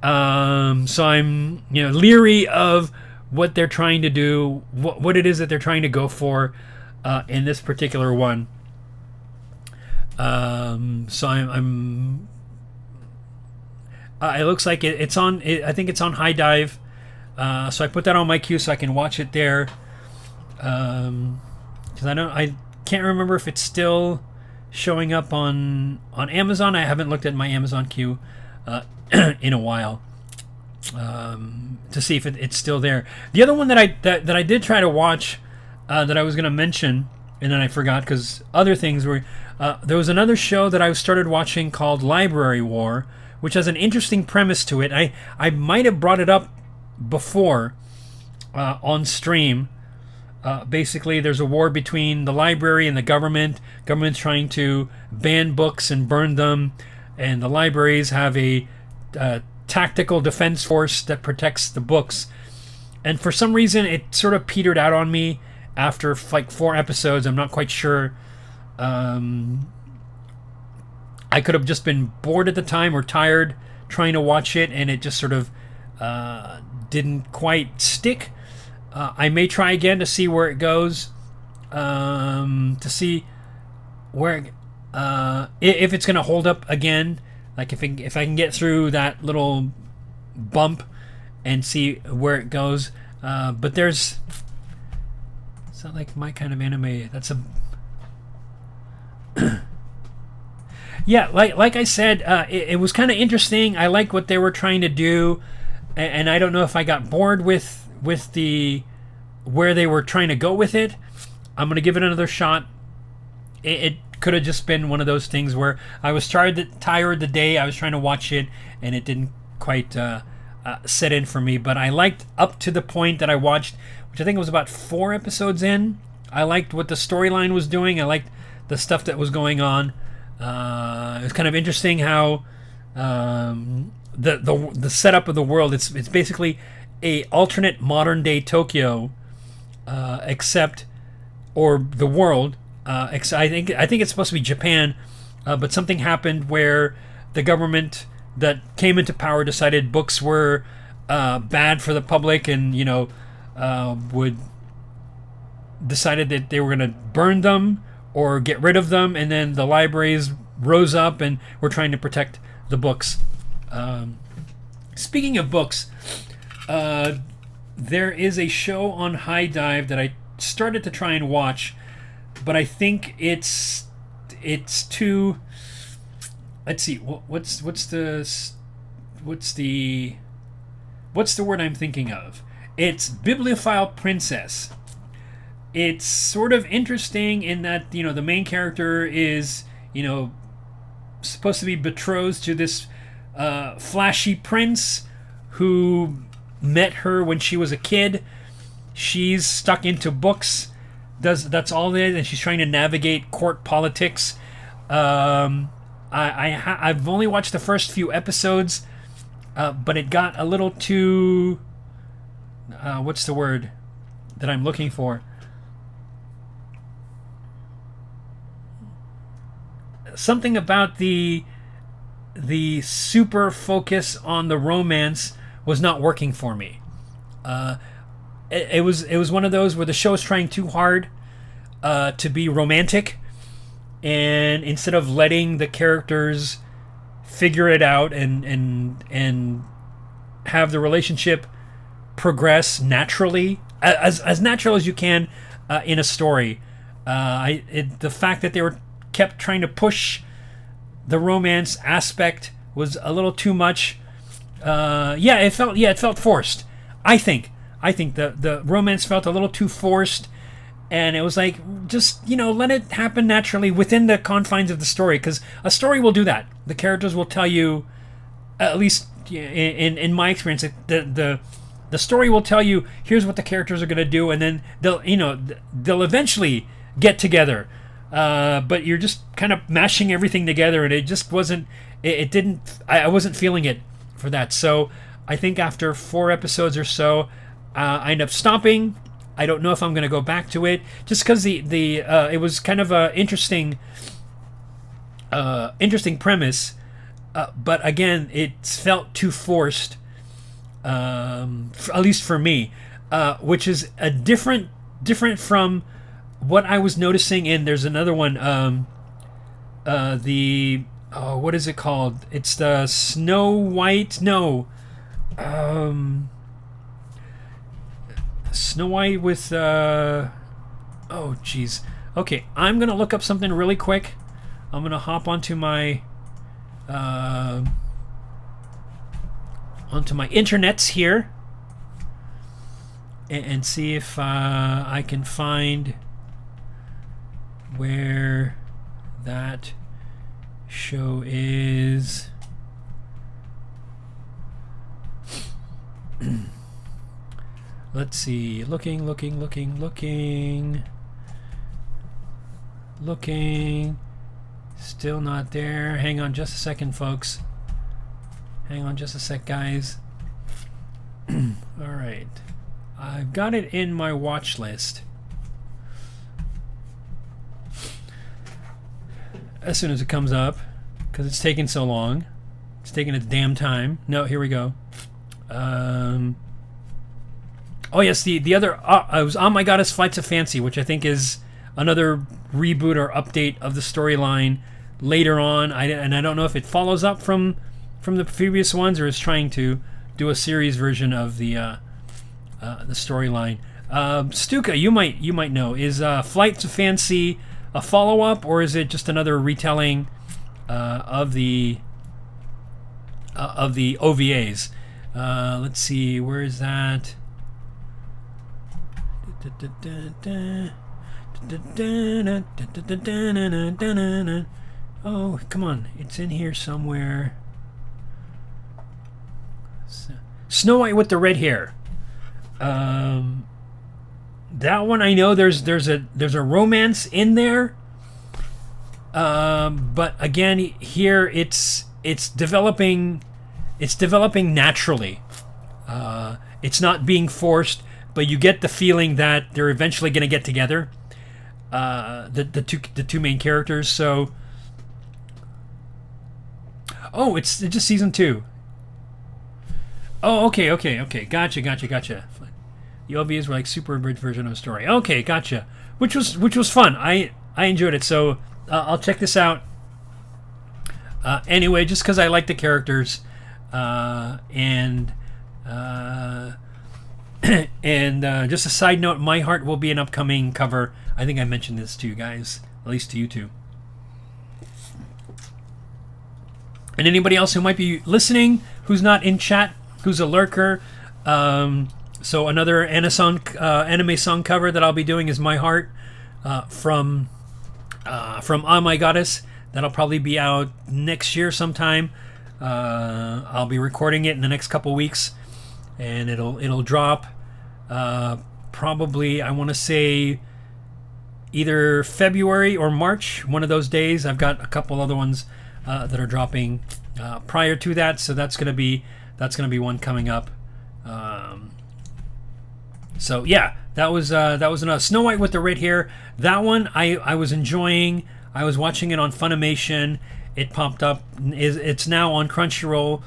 So I'm leery of what they're trying to do, what it is that they're trying to go for in this particular one. So I'm it looks like it's on. I think it's on High Dive. So I put that on my queue so I can watch it there. Because I can't remember if it's still showing up on Amazon. I haven't looked at my Amazon queue in a while to see if it's still there. The other one that I did try to watch that I was going to mention, and then I forgot because other things were. There was another show that I started watching called Library War, which has an interesting premise to it. I might have brought it up before on stream. Basically, there's a war between the library and the government. Government's trying to ban books and burn them, and the libraries have a tactical defense force that protects the books. And for some reason, it sort of petered out on me after like 4 episodes. I'm not quite sure. I could have just been bored at the time or tired trying to watch it, and it just sort of didn't quite stick. I may try again to see where it goes, to see where if it's going to hold up again. Like if I can get through that little bump and see where it goes. But it's not like my kind of anime. That's a yeah, like I said, it was kind of interesting. I like what they were trying to do, and I don't know if I got bored with the where they were trying to go with it. I'm gonna give it another shot. It could have just been one of those things where I was tired the day I was trying to watch it, and it didn't quite set in for me. But I liked up to the point that I watched, which I think was about 4 episodes in. I liked what the storyline was doing. I liked the stuff that was going on. It was kind of interesting how the setup of the world. It's basically a alternate modern day Tokyo, except or the world. I think it's supposed to be Japan, but something happened where the government that came into power decided books were bad for the public, and would decided that they were going to burn them or get rid of them, and then the libraries rose up and were trying to protect the books. Speaking of books, there is a show on High Dive that I started to try and watch, but I think it's too. Let's see. What's the word I'm thinking of? It's Bibliophile Princess. It's sort of interesting in that the main character is supposed to be betrothed to this flashy prince who met her when she was a kid. She's stuck into books. That's all it is, and she's trying to navigate court politics. I've only watched the first few episodes, but it got a little too. What's the word that I'm looking for? Something about the super focus on the romance was not working for me. It was one of those where the show is trying too hard to be romantic, and instead of letting the characters figure it out and have the relationship progress naturally, as natural as you can in a story. The fact that they were kept trying to push the romance aspect was a little too much. It felt forced. I think the romance felt a little too forced, and it was like, just let it happen naturally within the confines of the story, because a story will do that. The characters will tell you, at least in my experience, the story will tell you, here's what the characters are going to do, and then they'll eventually get together. But you're just kind of mashing everything together, and it just wasn't. I wasn't feeling it for that. So I think after 4 episodes or so, I end up stopping. I don't know if I'm going to go back to it, just because it was kind of a interesting premise, but again, it felt too forced, at least for me, which is a different from what I was noticing in. There's another one, what is it called? It's the Snow White. No, Snow White with Oh, jeez. Okay, I'm gonna look up something really quick. I'm gonna hop onto my internets here and see if I can find where that show is. Let's see. Looking. Still not there. Hang on just a second, folks. Hang on just a sec, guys. Alright. I've got it in my watch list. As soon as it comes up, because it's taking so long. It's taking its damn time. No, here we go. Oh yes, the other. I was Oh My Goddess Flights of Fancy, which I think is another reboot or update of the storyline later on. And I don't know if it follows up from the previous ones or is trying to do a series version of the storyline. Stuka, you might know, is Flights of Fancy a follow-up, or is it just another retelling of the OVAs? Let's see, where is that? Oh, come on, it's in here somewhere. Snow White with the red hair. That one I know there's a romance in there. But again, here it's developing naturally. It's not being forced, but you get the feeling that they're eventually going to get together. The two main characters. So, oh, it's just season 2. Oh, okay. Gotcha. The OVAs were like super abridged version of a story. Okay, gotcha. Which was fun. I enjoyed it. So I'll check this out. Anyway, just because I like the characters, and just a side note, My Heart will be an upcoming cover. I think I mentioned this to you guys, at least to you two. And anybody else who might be listening, who's not in chat, who's a lurker. So another anime song cover that I'll be doing is My Heart from Oh My Goddess. That'll probably be out next year sometime. I'll be recording it in the next couple weeks, and it'll drop probably, I want to say, either February or March, one of those days. I've got a couple other ones that are dropping prior to that, so that's gonna be one coming up. So yeah, that was another Snow White with the red hair. That one I was enjoying. I was watching it on Funimation. It popped up. It's now on Crunchyroll,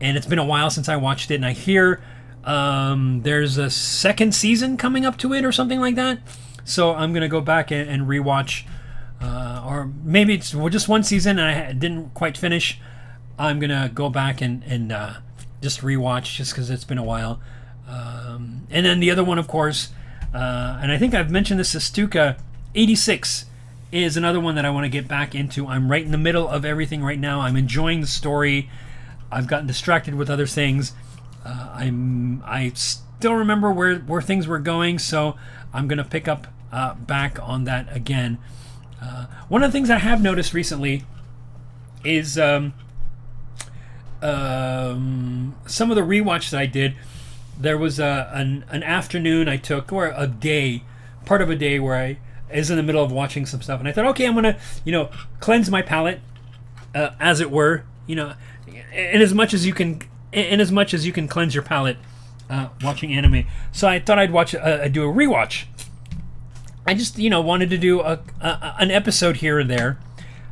and it's been a while since I watched it. And I hear there's a second season coming up to it or something like that. So I'm gonna go back and rewatch, or maybe it's just one season and I didn't quite finish. I'm gonna go back and just rewatch just because it's been a while. And then the other one, of course, and I think I've mentioned this to Stuka, 86 is another one that I want to get back into. I'm right in the middle of everything right now. I'm enjoying the story. I've gotten distracted with other things. I still remember where things were going, so I'm going to pick up back on that again. One of the things I have noticed recently is some of the rewatch that I did. There was an afternoon I took, or a day, part of a day where I is in the middle of watching some stuff, and I thought, okay, I'm gonna, cleanse my palate, as it were, in as much as you can cleanse your palate, watching anime. So I thought I'd do a rewatch. I just, wanted to do an episode here and there.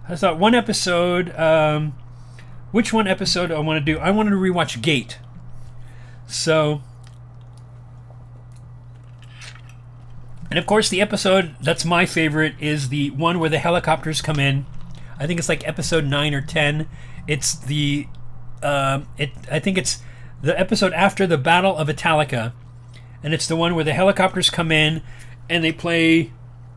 I thought one episode. Which one episode I want to do? I wanted to rewatch Gate. So. And of course, the episode that's my favorite is the one where the helicopters come in. I think it's like episode 9 or 10. It's the, I think it's the episode after the Battle of Italica, and it's the one where the helicopters come in and they play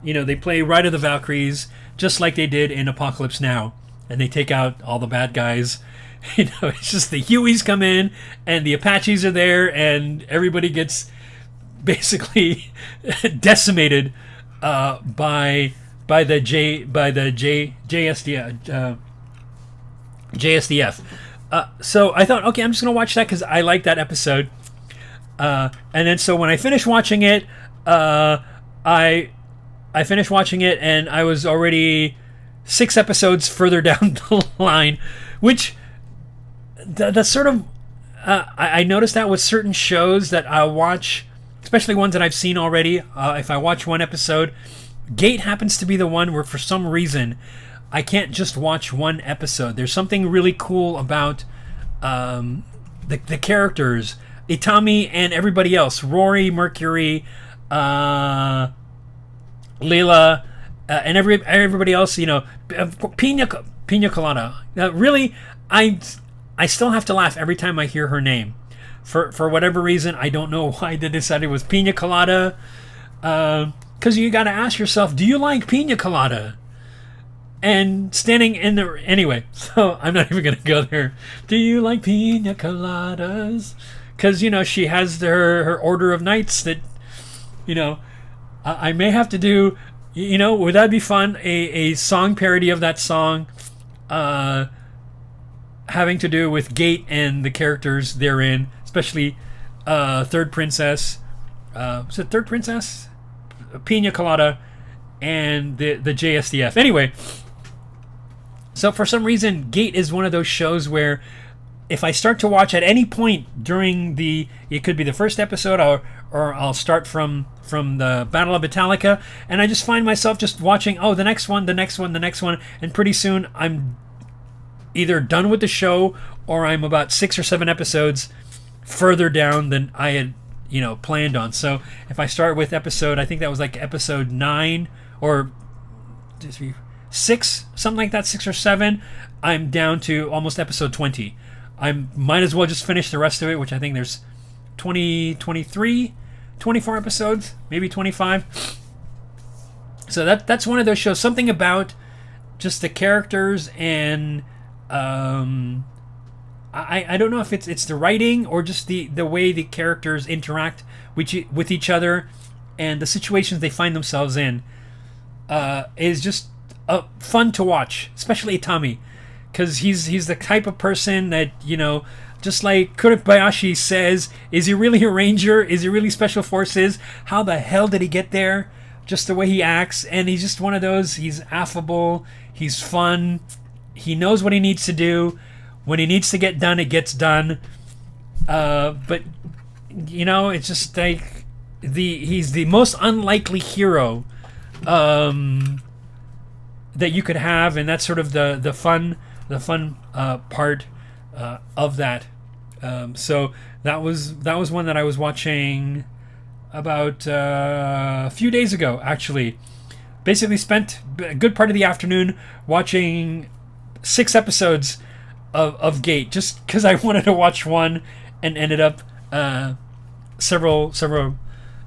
they play Ride of the Valkyries just like they did in Apocalypse Now, and they take out all the bad guys. It's just the Hueys come in and the Apaches are there, and everybody gets basically decimated by the JSDF. So I thought, okay, I'm just gonna watch that because I like that episode. And then so when I finished watching it, I finished watching it, and I was already 6 episodes further down the line, which that's sort of I noticed that with certain shows that I watch, especially ones that I've seen already. If I watch one episode, Gate happens to be the one where for some reason I can't just watch one episode. There's something really cool about the characters, Itami and everybody else, Rory, Mercury, Leela, and everybody else. Pina Colada. Really, I still have to laugh every time I hear her name. For whatever reason, I don't know why they decided it was Pina Colada. Because you got to ask yourself, do you like Pina Colada? And standing in the... Anyway, so I'm not even going to go there. Do you like Pina Coladas? Because, she has her order of knights that, I may have to do... would that be fun? A song parody of that song having to do with Gate and the characters therein, especially Third Princess. Was it Third Princess? Pina Colada and the JSDF. Anyway, so for some reason, Gate is one of those shows where if I start to watch at any point during it could be the first episode, or I'll start from the Battle of Italica, and I just find myself just watching, the next one, and pretty soon I'm either done with the show or I'm about 6 or 7 episodes further down than I had planned on. So if I start with episode, I think that was like episode 9 or 6, something like that, 6 or 7, I'm down to almost episode 20. I might as well just finish the rest of it, which I think there's 24 episodes, maybe 25. So that's one of those shows. Something about just the characters, and I don't know if it's the writing or just the way the characters interact with each other and the situations they find themselves in is just fun to watch, especially Itami, because he's the type of person that, just like Kurobayashi says, is he really a ranger? Is he really special forces? How the hell did he get there? Just the way he acts, and he's just one of those. He's affable, he's fun, he knows what he needs to do. When he needs to get done, it gets done. But it's just like he's the most unlikely hero that you could have, and that's sort of the fun part of that. So that was one that I was watching about a few days ago, actually. Basically spent a good part of the afternoon watching 6 episodes of Gate, just because I wanted to watch one, and ended up several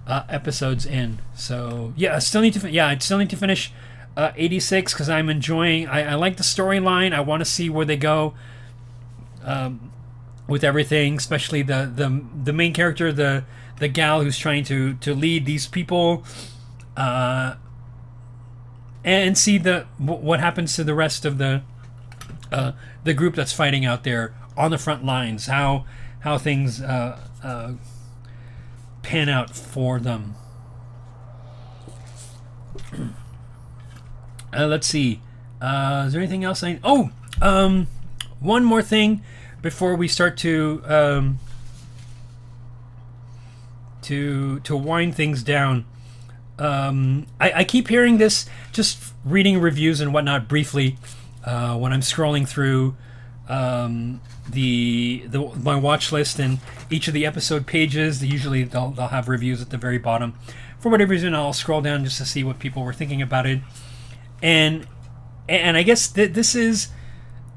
episodes in. So yeah, I still need to finish 86 because I'm enjoying. I like the storyline. I want to see where they go with everything, especially the main character, the gal who's trying to lead these people, and see what happens to the rest of the group that's fighting out there on the front lines, how things pan out for them. Let's see. Is there anything else one more thing before we start to wind things down. I keep hearing this, just reading reviews and whatnot briefly, when I'm scrolling through my watch list and each of the episode pages. Usually they'll have reviews at the very bottom. For whatever reason, I'll scroll down just to see what people were thinking about it. And I guess this is,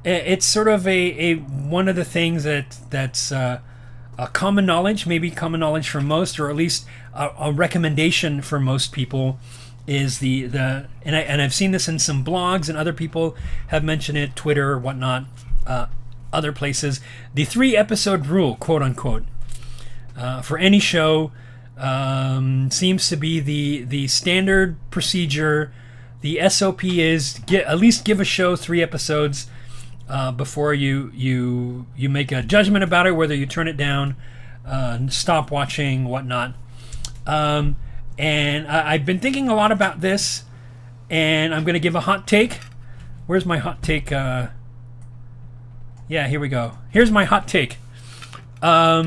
it's sort of a one of the things that's a common knowledge, maybe common knowledge for most, or at least a recommendation for most people, is and I've seen this in some blogs, and other people have mentioned it, Twitter or whatnot, other places. The 3-episode rule, quote unquote, for any show seems to be the standard procedure. The SOP is at least give a show 3 episodes before you make a judgment about it, whether you turn it down, stop watching, whatnot. And I've been thinking a lot about this, and I'm going to give a hot take. Where's my hot take? Yeah, here we go. Here's my hot take. Or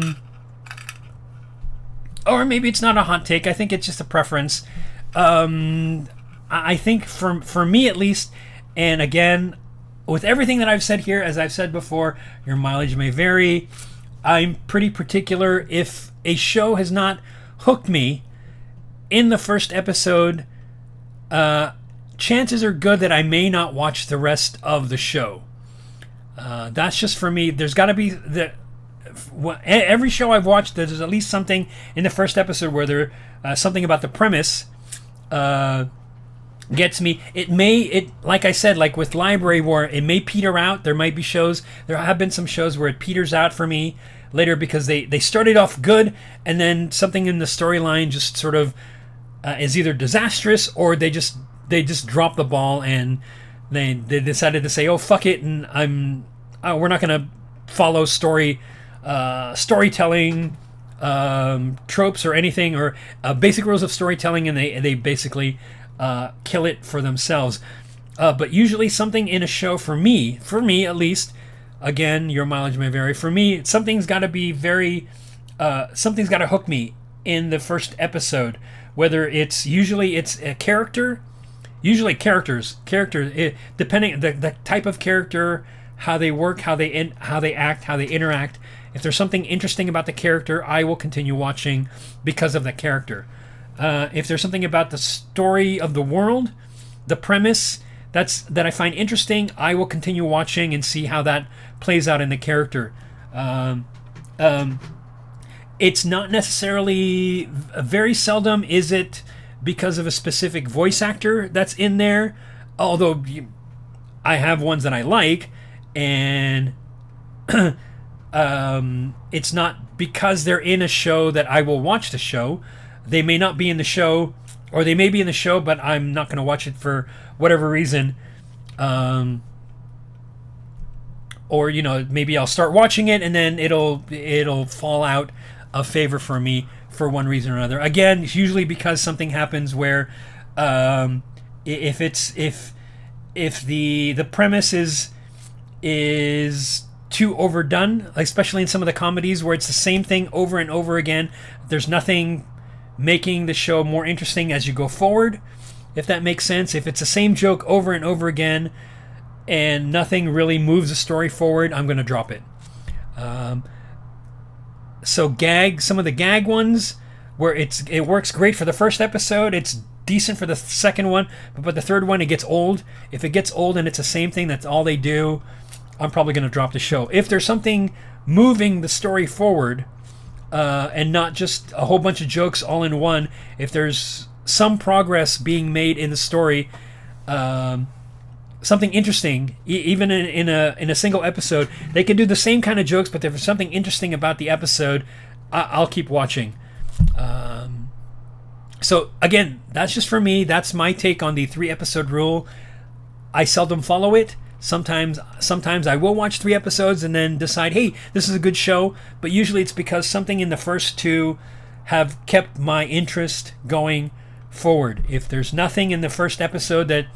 maybe it's not a hot take. I think it's just a preference. I think for me at least, and again, with everything that I've said here, as I've said before, your mileage may vary. I'm pretty particular. If a show has not hooked me in the first episode, chances are good that I may not watch the rest of the show. That's just for me. There's got to be every show I've watched, there's at least something in the first episode where something about the premise gets me. It like I said, like with Library War, it may peter out. There might be shows. There have been some shows where it peters out for me later because they started off good, and then something in the storyline just sort of is either disastrous, or they just drop the ball and they decided to say, oh fuck it, and we're not gonna follow storytelling tropes or anything, or basic rules of storytelling, and they basically kill it for themselves. But usually something in a show, for me at least, again, your mileage may vary, for me something's got to be something's got to hook me in the first episode, whether usually it's a character, characters, depending the type of character, how they work, how they act, how they interact. If there's something interesting about the character, I will continue watching because of the character. If there's something about the story of the world, the premise that I find interesting, I will continue watching and see how that plays out in the character. It's not necessarily, very seldom is it because of a specific voice actor that's in there, although I have ones that I like, and it's not because they're in a show that I will watch the show. They may not be in the show, or they may be in the show, but I'm not going to watch it for whatever reason. Or maybe I'll start watching it and then it'll fall out of favor for me for one reason or another. Again, it's usually because something happens where if the premise is too overdone, especially in some of the comedies where it's the same thing over and over again. There's nothing making the show more interesting as you go forward, if that makes sense. If it's the same joke over and over again and nothing really moves the story forward, I'm going to drop it. So some of the gag ones where it works great for the first episode, it's decent for the second one, but the third one, it gets old. If it gets old and it's the same thing, that's all they do, I'm probably going to drop the show. If there's something moving the story forward, and not just a whole bunch of jokes all in one, if there's some progress being made in the story, something interesting, even in a single episode, they can do the same kind of jokes, but if there's something interesting about the episode, I'll keep watching. So again, that's just for me. That's my take on the 3-episode rule. I seldom follow it. Sometimes I will watch 3 episodes and then decide, hey, this is a good show. But usually it's because something in the first 2 have kept my interest going forward. If there's nothing in the first episode that,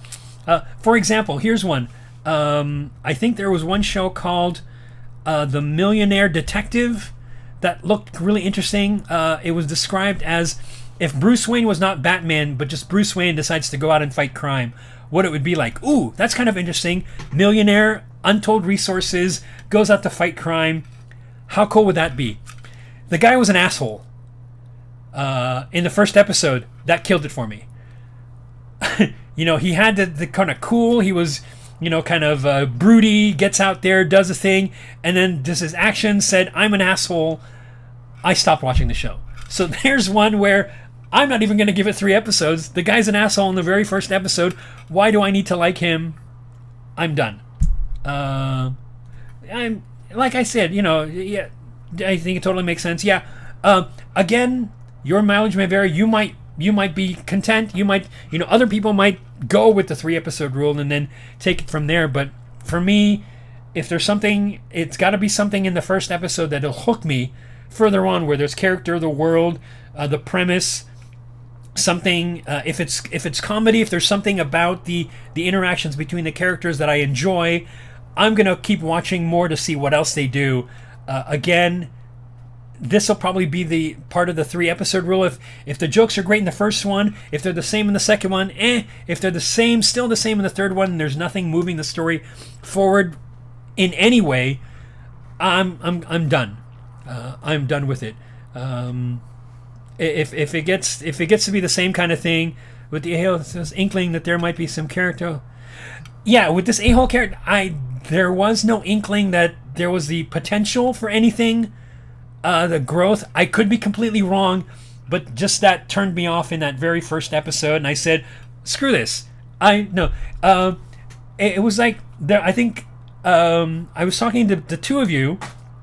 for example, here's one. I think there was one show called The Millionaire Detective that looked really interesting. It was described as if Bruce Wayne was not Batman, but just Bruce Wayne decides to go out and fight crime, what it would be like. Ooh, that's kind of interesting. Millionaire, untold resources, goes out to fight crime. How cool would that be? The guy was an asshole. In the first episode, that killed it for me. He had the kind of cool, he was, kind of broody, gets out there, does a thing, and then just his actions said, I'm an asshole. I stopped watching the show. So there's one where I'm not even going to give it 3 episodes. The guy's an asshole in the very first episode. Why do I need to like him? I'm done. I'm like I said, yeah, I think it totally makes sense. Yeah. Again, your mileage may vary. You might be content. You might, other people might go with the 3 episode rule and then take it from there. But for me, if there's something, it's got to be something in the first episode that'll hook me further on, where there's character, the world, the premise, something. If it's comedy, if there's something about the interactions between the characters that I enjoy, I'm gonna keep watching more to see what else they do. Again, this will probably be the part of the 3 episode rule. If the jokes are great in the first one, if they're the same in the second one, if they're still the same in the third one, and there's nothing moving the story forward in any way, I'm done. I'm done with it. If it gets to be the same kind of thing with the this inkling that there might be some character, yeah, with this a-hole character, there was no inkling that there was the potential for anything, the growth. I could be completely wrong, but just that turned me off in that very first episode, and I said, screw this. It was like there. I think I was talking to the 2 of you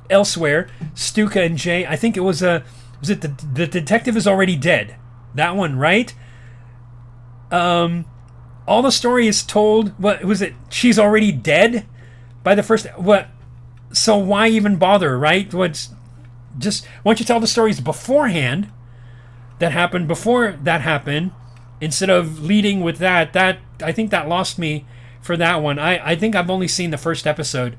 elsewhere, Stuka and Jay. I think it was was it the detective is already dead? That one, right? All the story is told. What was it? She's already dead by the first. What? So why even bother, right? Why don't you tell the stories beforehand that happened before that happened, instead of leading with that? That, I think that lost me for that one. I think I've only seen the first episode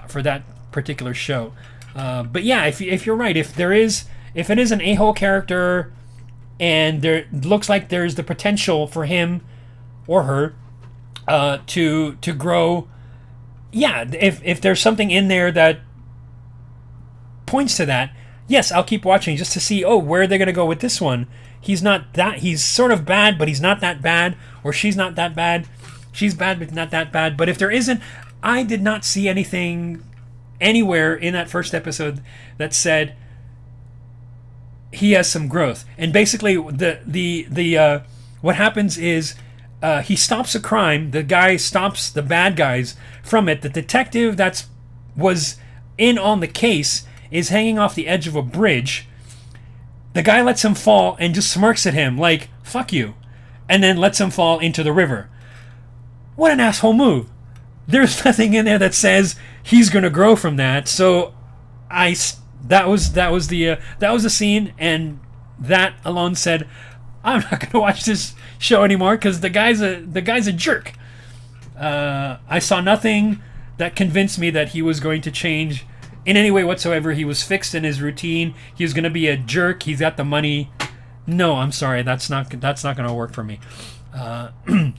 for that particular show. But yeah, if you're right, if it is an a-hole character and there looks like there's the potential for him or her to grow, yeah, if there's something in there that points to that, yes, I'll keep watching just to see, where are they going to go with this one? He's sort of bad, but he's not that bad, or she's not that bad. She's bad, but not that bad. But if there isn't, I did not see anything anywhere in that first episode that said he has some growth. And basically, the what happens is he stops a crime. The guy stops the bad guys from it. The detective was in on the case is hanging off the edge of a bridge. The guy lets him fall and just smirks at him like, fuck you, and then lets him fall into the river. What an asshole move. There's nothing in there that says he's going to grow from that. So that was the scene, and that alone said, I'm not going to watch this show anymore because the guy's a jerk. I saw nothing that convinced me that he was going to change in any way whatsoever. He was fixed in his routine. He was going to be a jerk. He's got the money. No, I'm sorry. That's not going to work for me.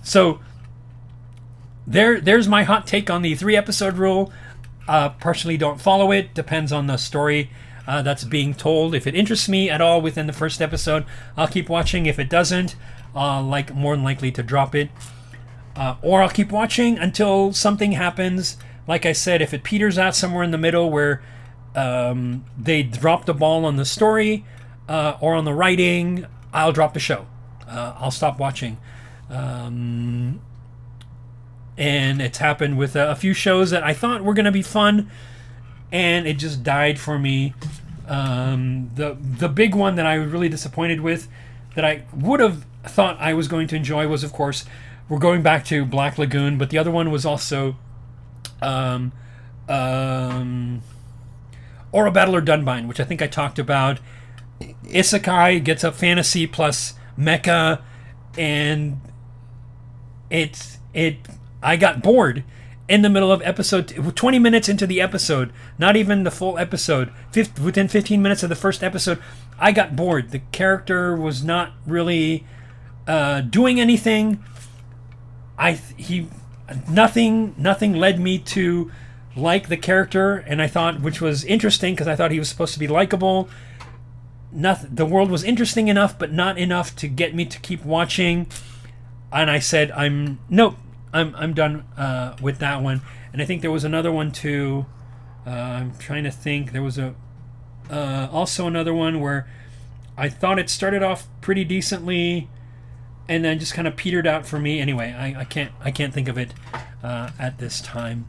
So there's my hot take on the 3 episode rule. Partially don't follow it. Depends on the story that's being told. If it interests me at all within the first episode, I'll keep watching. If it doesn't, more than likely to drop it. Or I'll keep watching until something happens. Like I said, if it peters out somewhere in the middle where they drop the ball on the story or on the writing, I'll drop the show. I'll stop watching. And it's happened with a few shows that I thought were going to be fun, and it just died for me. The big one that I was really disappointed with, that I would have thought I was going to enjoy, was, of course, we're going back to Black Lagoon, but the other one was also Or a Battle or Dunbine, which I think I talked about. Isekai gets up fantasy plus mecha, and I got bored in the middle of episode 20 minutes into the episode, not even the full episode, within 15 minutes of the first episode, I got bored. The character was not really doing anything. Nothing led me to like the character, and I thought, which was interesting because I thought he was supposed to be likable. The world was interesting enough, but not enough to get me to keep watching. And I said, I'm done with that one. And I think there was another one too. I'm trying to think. There was also another one where I thought it started off pretty decently, and then just kind of petered out for me. Anyway, I can't think of it at this time.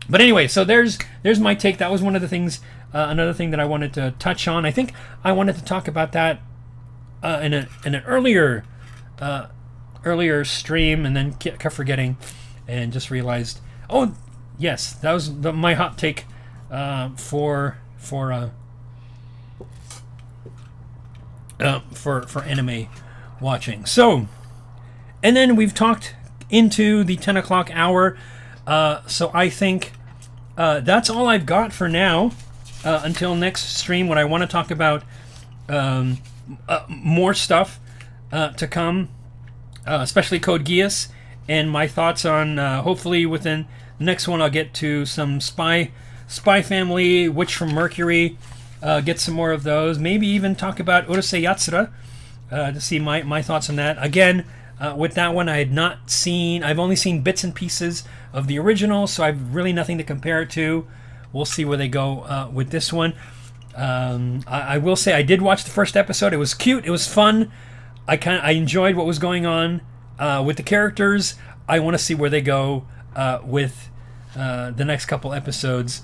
But anyway, so there's my take. That was one of the things. Another thing that I wanted to touch on. I think I wanted to talk about that in an earlier stream, and then kept forgetting, and just realized. Oh, yes, that was my hot take for anime watching. So, and then we've talked into the 10 o'clock hour. So I think that's all I've got for now. Until next stream, when I want to talk about more stuff to come, especially Code Geass, and my thoughts on, hopefully within the next one, I'll get to some Spy Family, Witch from Mercury, get some more of those. Maybe even talk about Urusei Yatsura to see my thoughts on that. Again, with that one, I had not seen, I've only seen bits and pieces of the original, so I've really nothing to compare it to. We'll see where they go with this one. I will say I did watch the first episode. It was cute. It was fun. I enjoyed what was going on with the characters. I want to see where they go with the next couple episodes.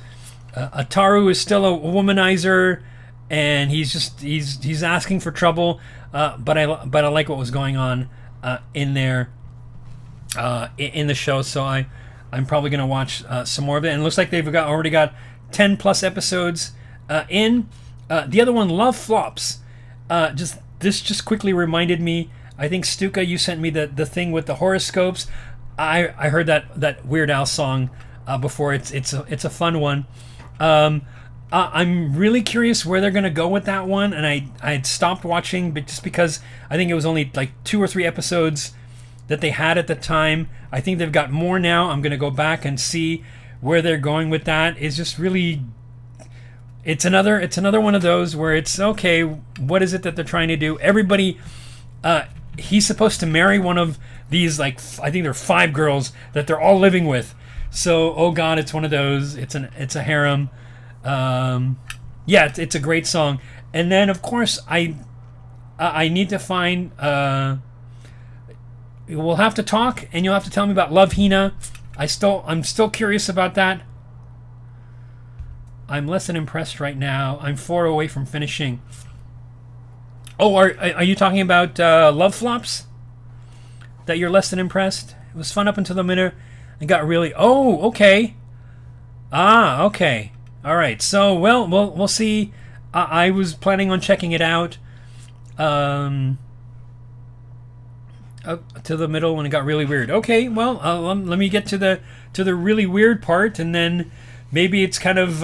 Ataru is still a womanizer, and he's asking for trouble. But I like what was going on in there in the show. So I'm probably going to watch some more of it. And it looks like they've already got 10 plus episodes in. The other one, Love Flops. This quickly reminded me. I think Stuka, you sent me the thing with the horoscopes. I heard that Weird Al song before. It's a fun one. I'm really curious where they're going to go with that one. And I had stopped watching, but just because I think it was only like 2 or 3 episodes that they had at the time. I think they've got more now. I'm going to go back and see where they're going with that. It's just really, it's another one of those where it's okay. What is it that they're trying to do? Everybody, he's supposed to marry one of these, like, I think there are 5 girls that they're all living with. So, oh God, it's one of those. It's a harem. Yeah, it's a great song. And then of course I need to find. We'll have to talk, and you'll have to tell me about Love Hina. I'm still curious about that. I'm less than impressed right now. I'm 4 away from finishing. Oh, are you talking about Love Flops? That you're less than impressed? It was fun up until the minute and got really. Oh, okay. Ah, okay. All right. So, well, we'll see. I was planning on checking it out. Up to the middle when it got really weird. Okay, well, let me get to the really weird part, and then maybe it's kind of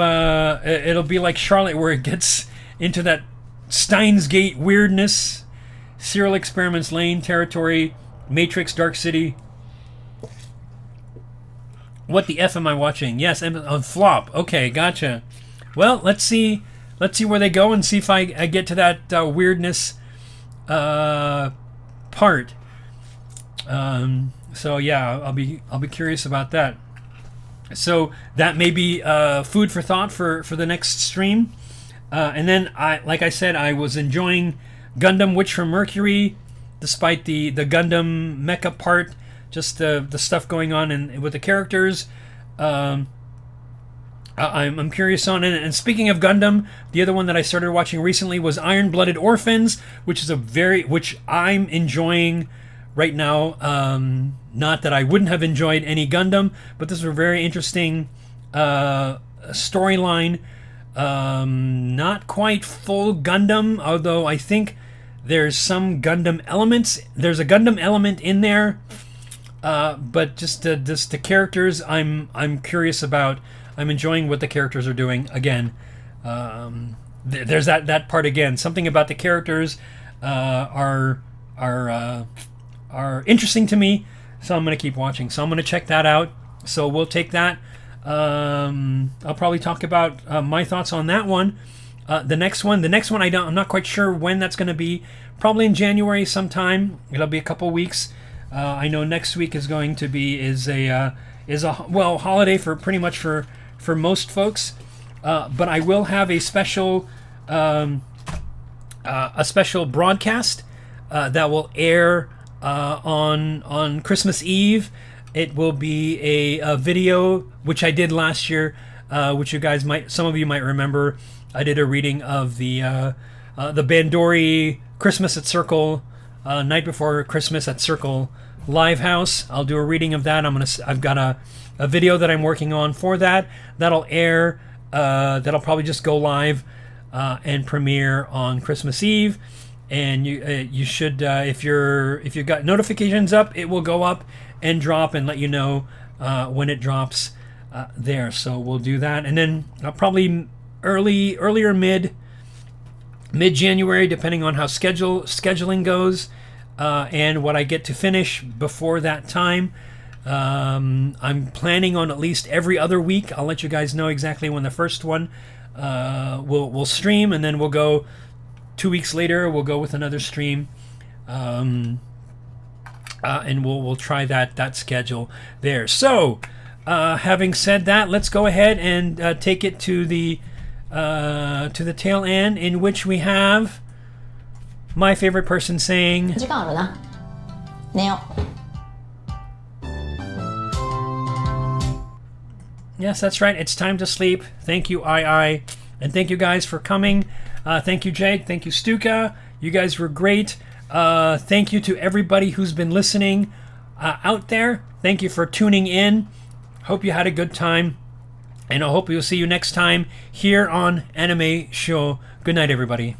it'll be like Charlotte, where it gets into that Steins Gate weirdness, Serial Experiments Lane territory, Matrix Dark City. What the F am I watching? Yes, on Flop. Okay, gotcha. Well, let's see where they go and see if I get to that weirdness part. So yeah, I'll be curious about that. So that may be food for thought for the next stream. And then like I said, I was enjoying Gundam Witch from Mercury, despite the Gundam mecha part, just the stuff going on with the characters. I'm curious on it. And speaking of Gundam, the other one that I started watching recently was Iron-Blooded Orphans, which I'm enjoying right now. Not that I wouldn't have enjoyed any Gundam, but this is a very interesting storyline. Not quite full Gundam, although I think there's some Gundam elements. There's a Gundam element in there, but just the characters I'm curious about. I'm enjoying what the characters are doing. Again, there's that part again. Something about the characters are interesting to me, so I'm going to keep watching. So I'm going to check that out. So we'll take that. I'll probably talk about my thoughts on that one. The next one I'm not quite sure when that's going to be. Probably in January sometime. It'll be a couple weeks. I know next week is going to be a holiday for pretty much for most folks. But I will have a special a special broadcast that will air on Christmas Eve. It will be a video which I did last year, which some of you might remember. I did a reading of the Bandori Christmas at Circle, Night Before Christmas at Circle Live House. I'll do a reading of that. I've got a video that I'm working on for that. That'll air. That'll probably just go live and premiere on Christmas Eve. And you should, if you've got notifications up, it will go up and drop and let you know when it drops there. So we'll do that, and then probably earlier mid-January, depending on how scheduling goes and what I get to finish before that time. I'm planning on at least every other week. I'll let you guys know exactly when the first one will stream, and then we'll go 2 weeks later. We'll go with another stream, and we'll try that schedule there. So, having said that, let's go ahead and take it to the tail end, in which we have my favorite person saying, 時間あるな。寝よう。 Yes, that's right. It's time to sleep. Thank you, I. And thank you guys for coming. Thank you, Jake. Thank you, Stuka. You guys were great. Thank you to everybody who's been listening out there. Thank you for tuning in. Hope you had a good time. And I hope we'll see you next time here on Anime Show. Good night, everybody.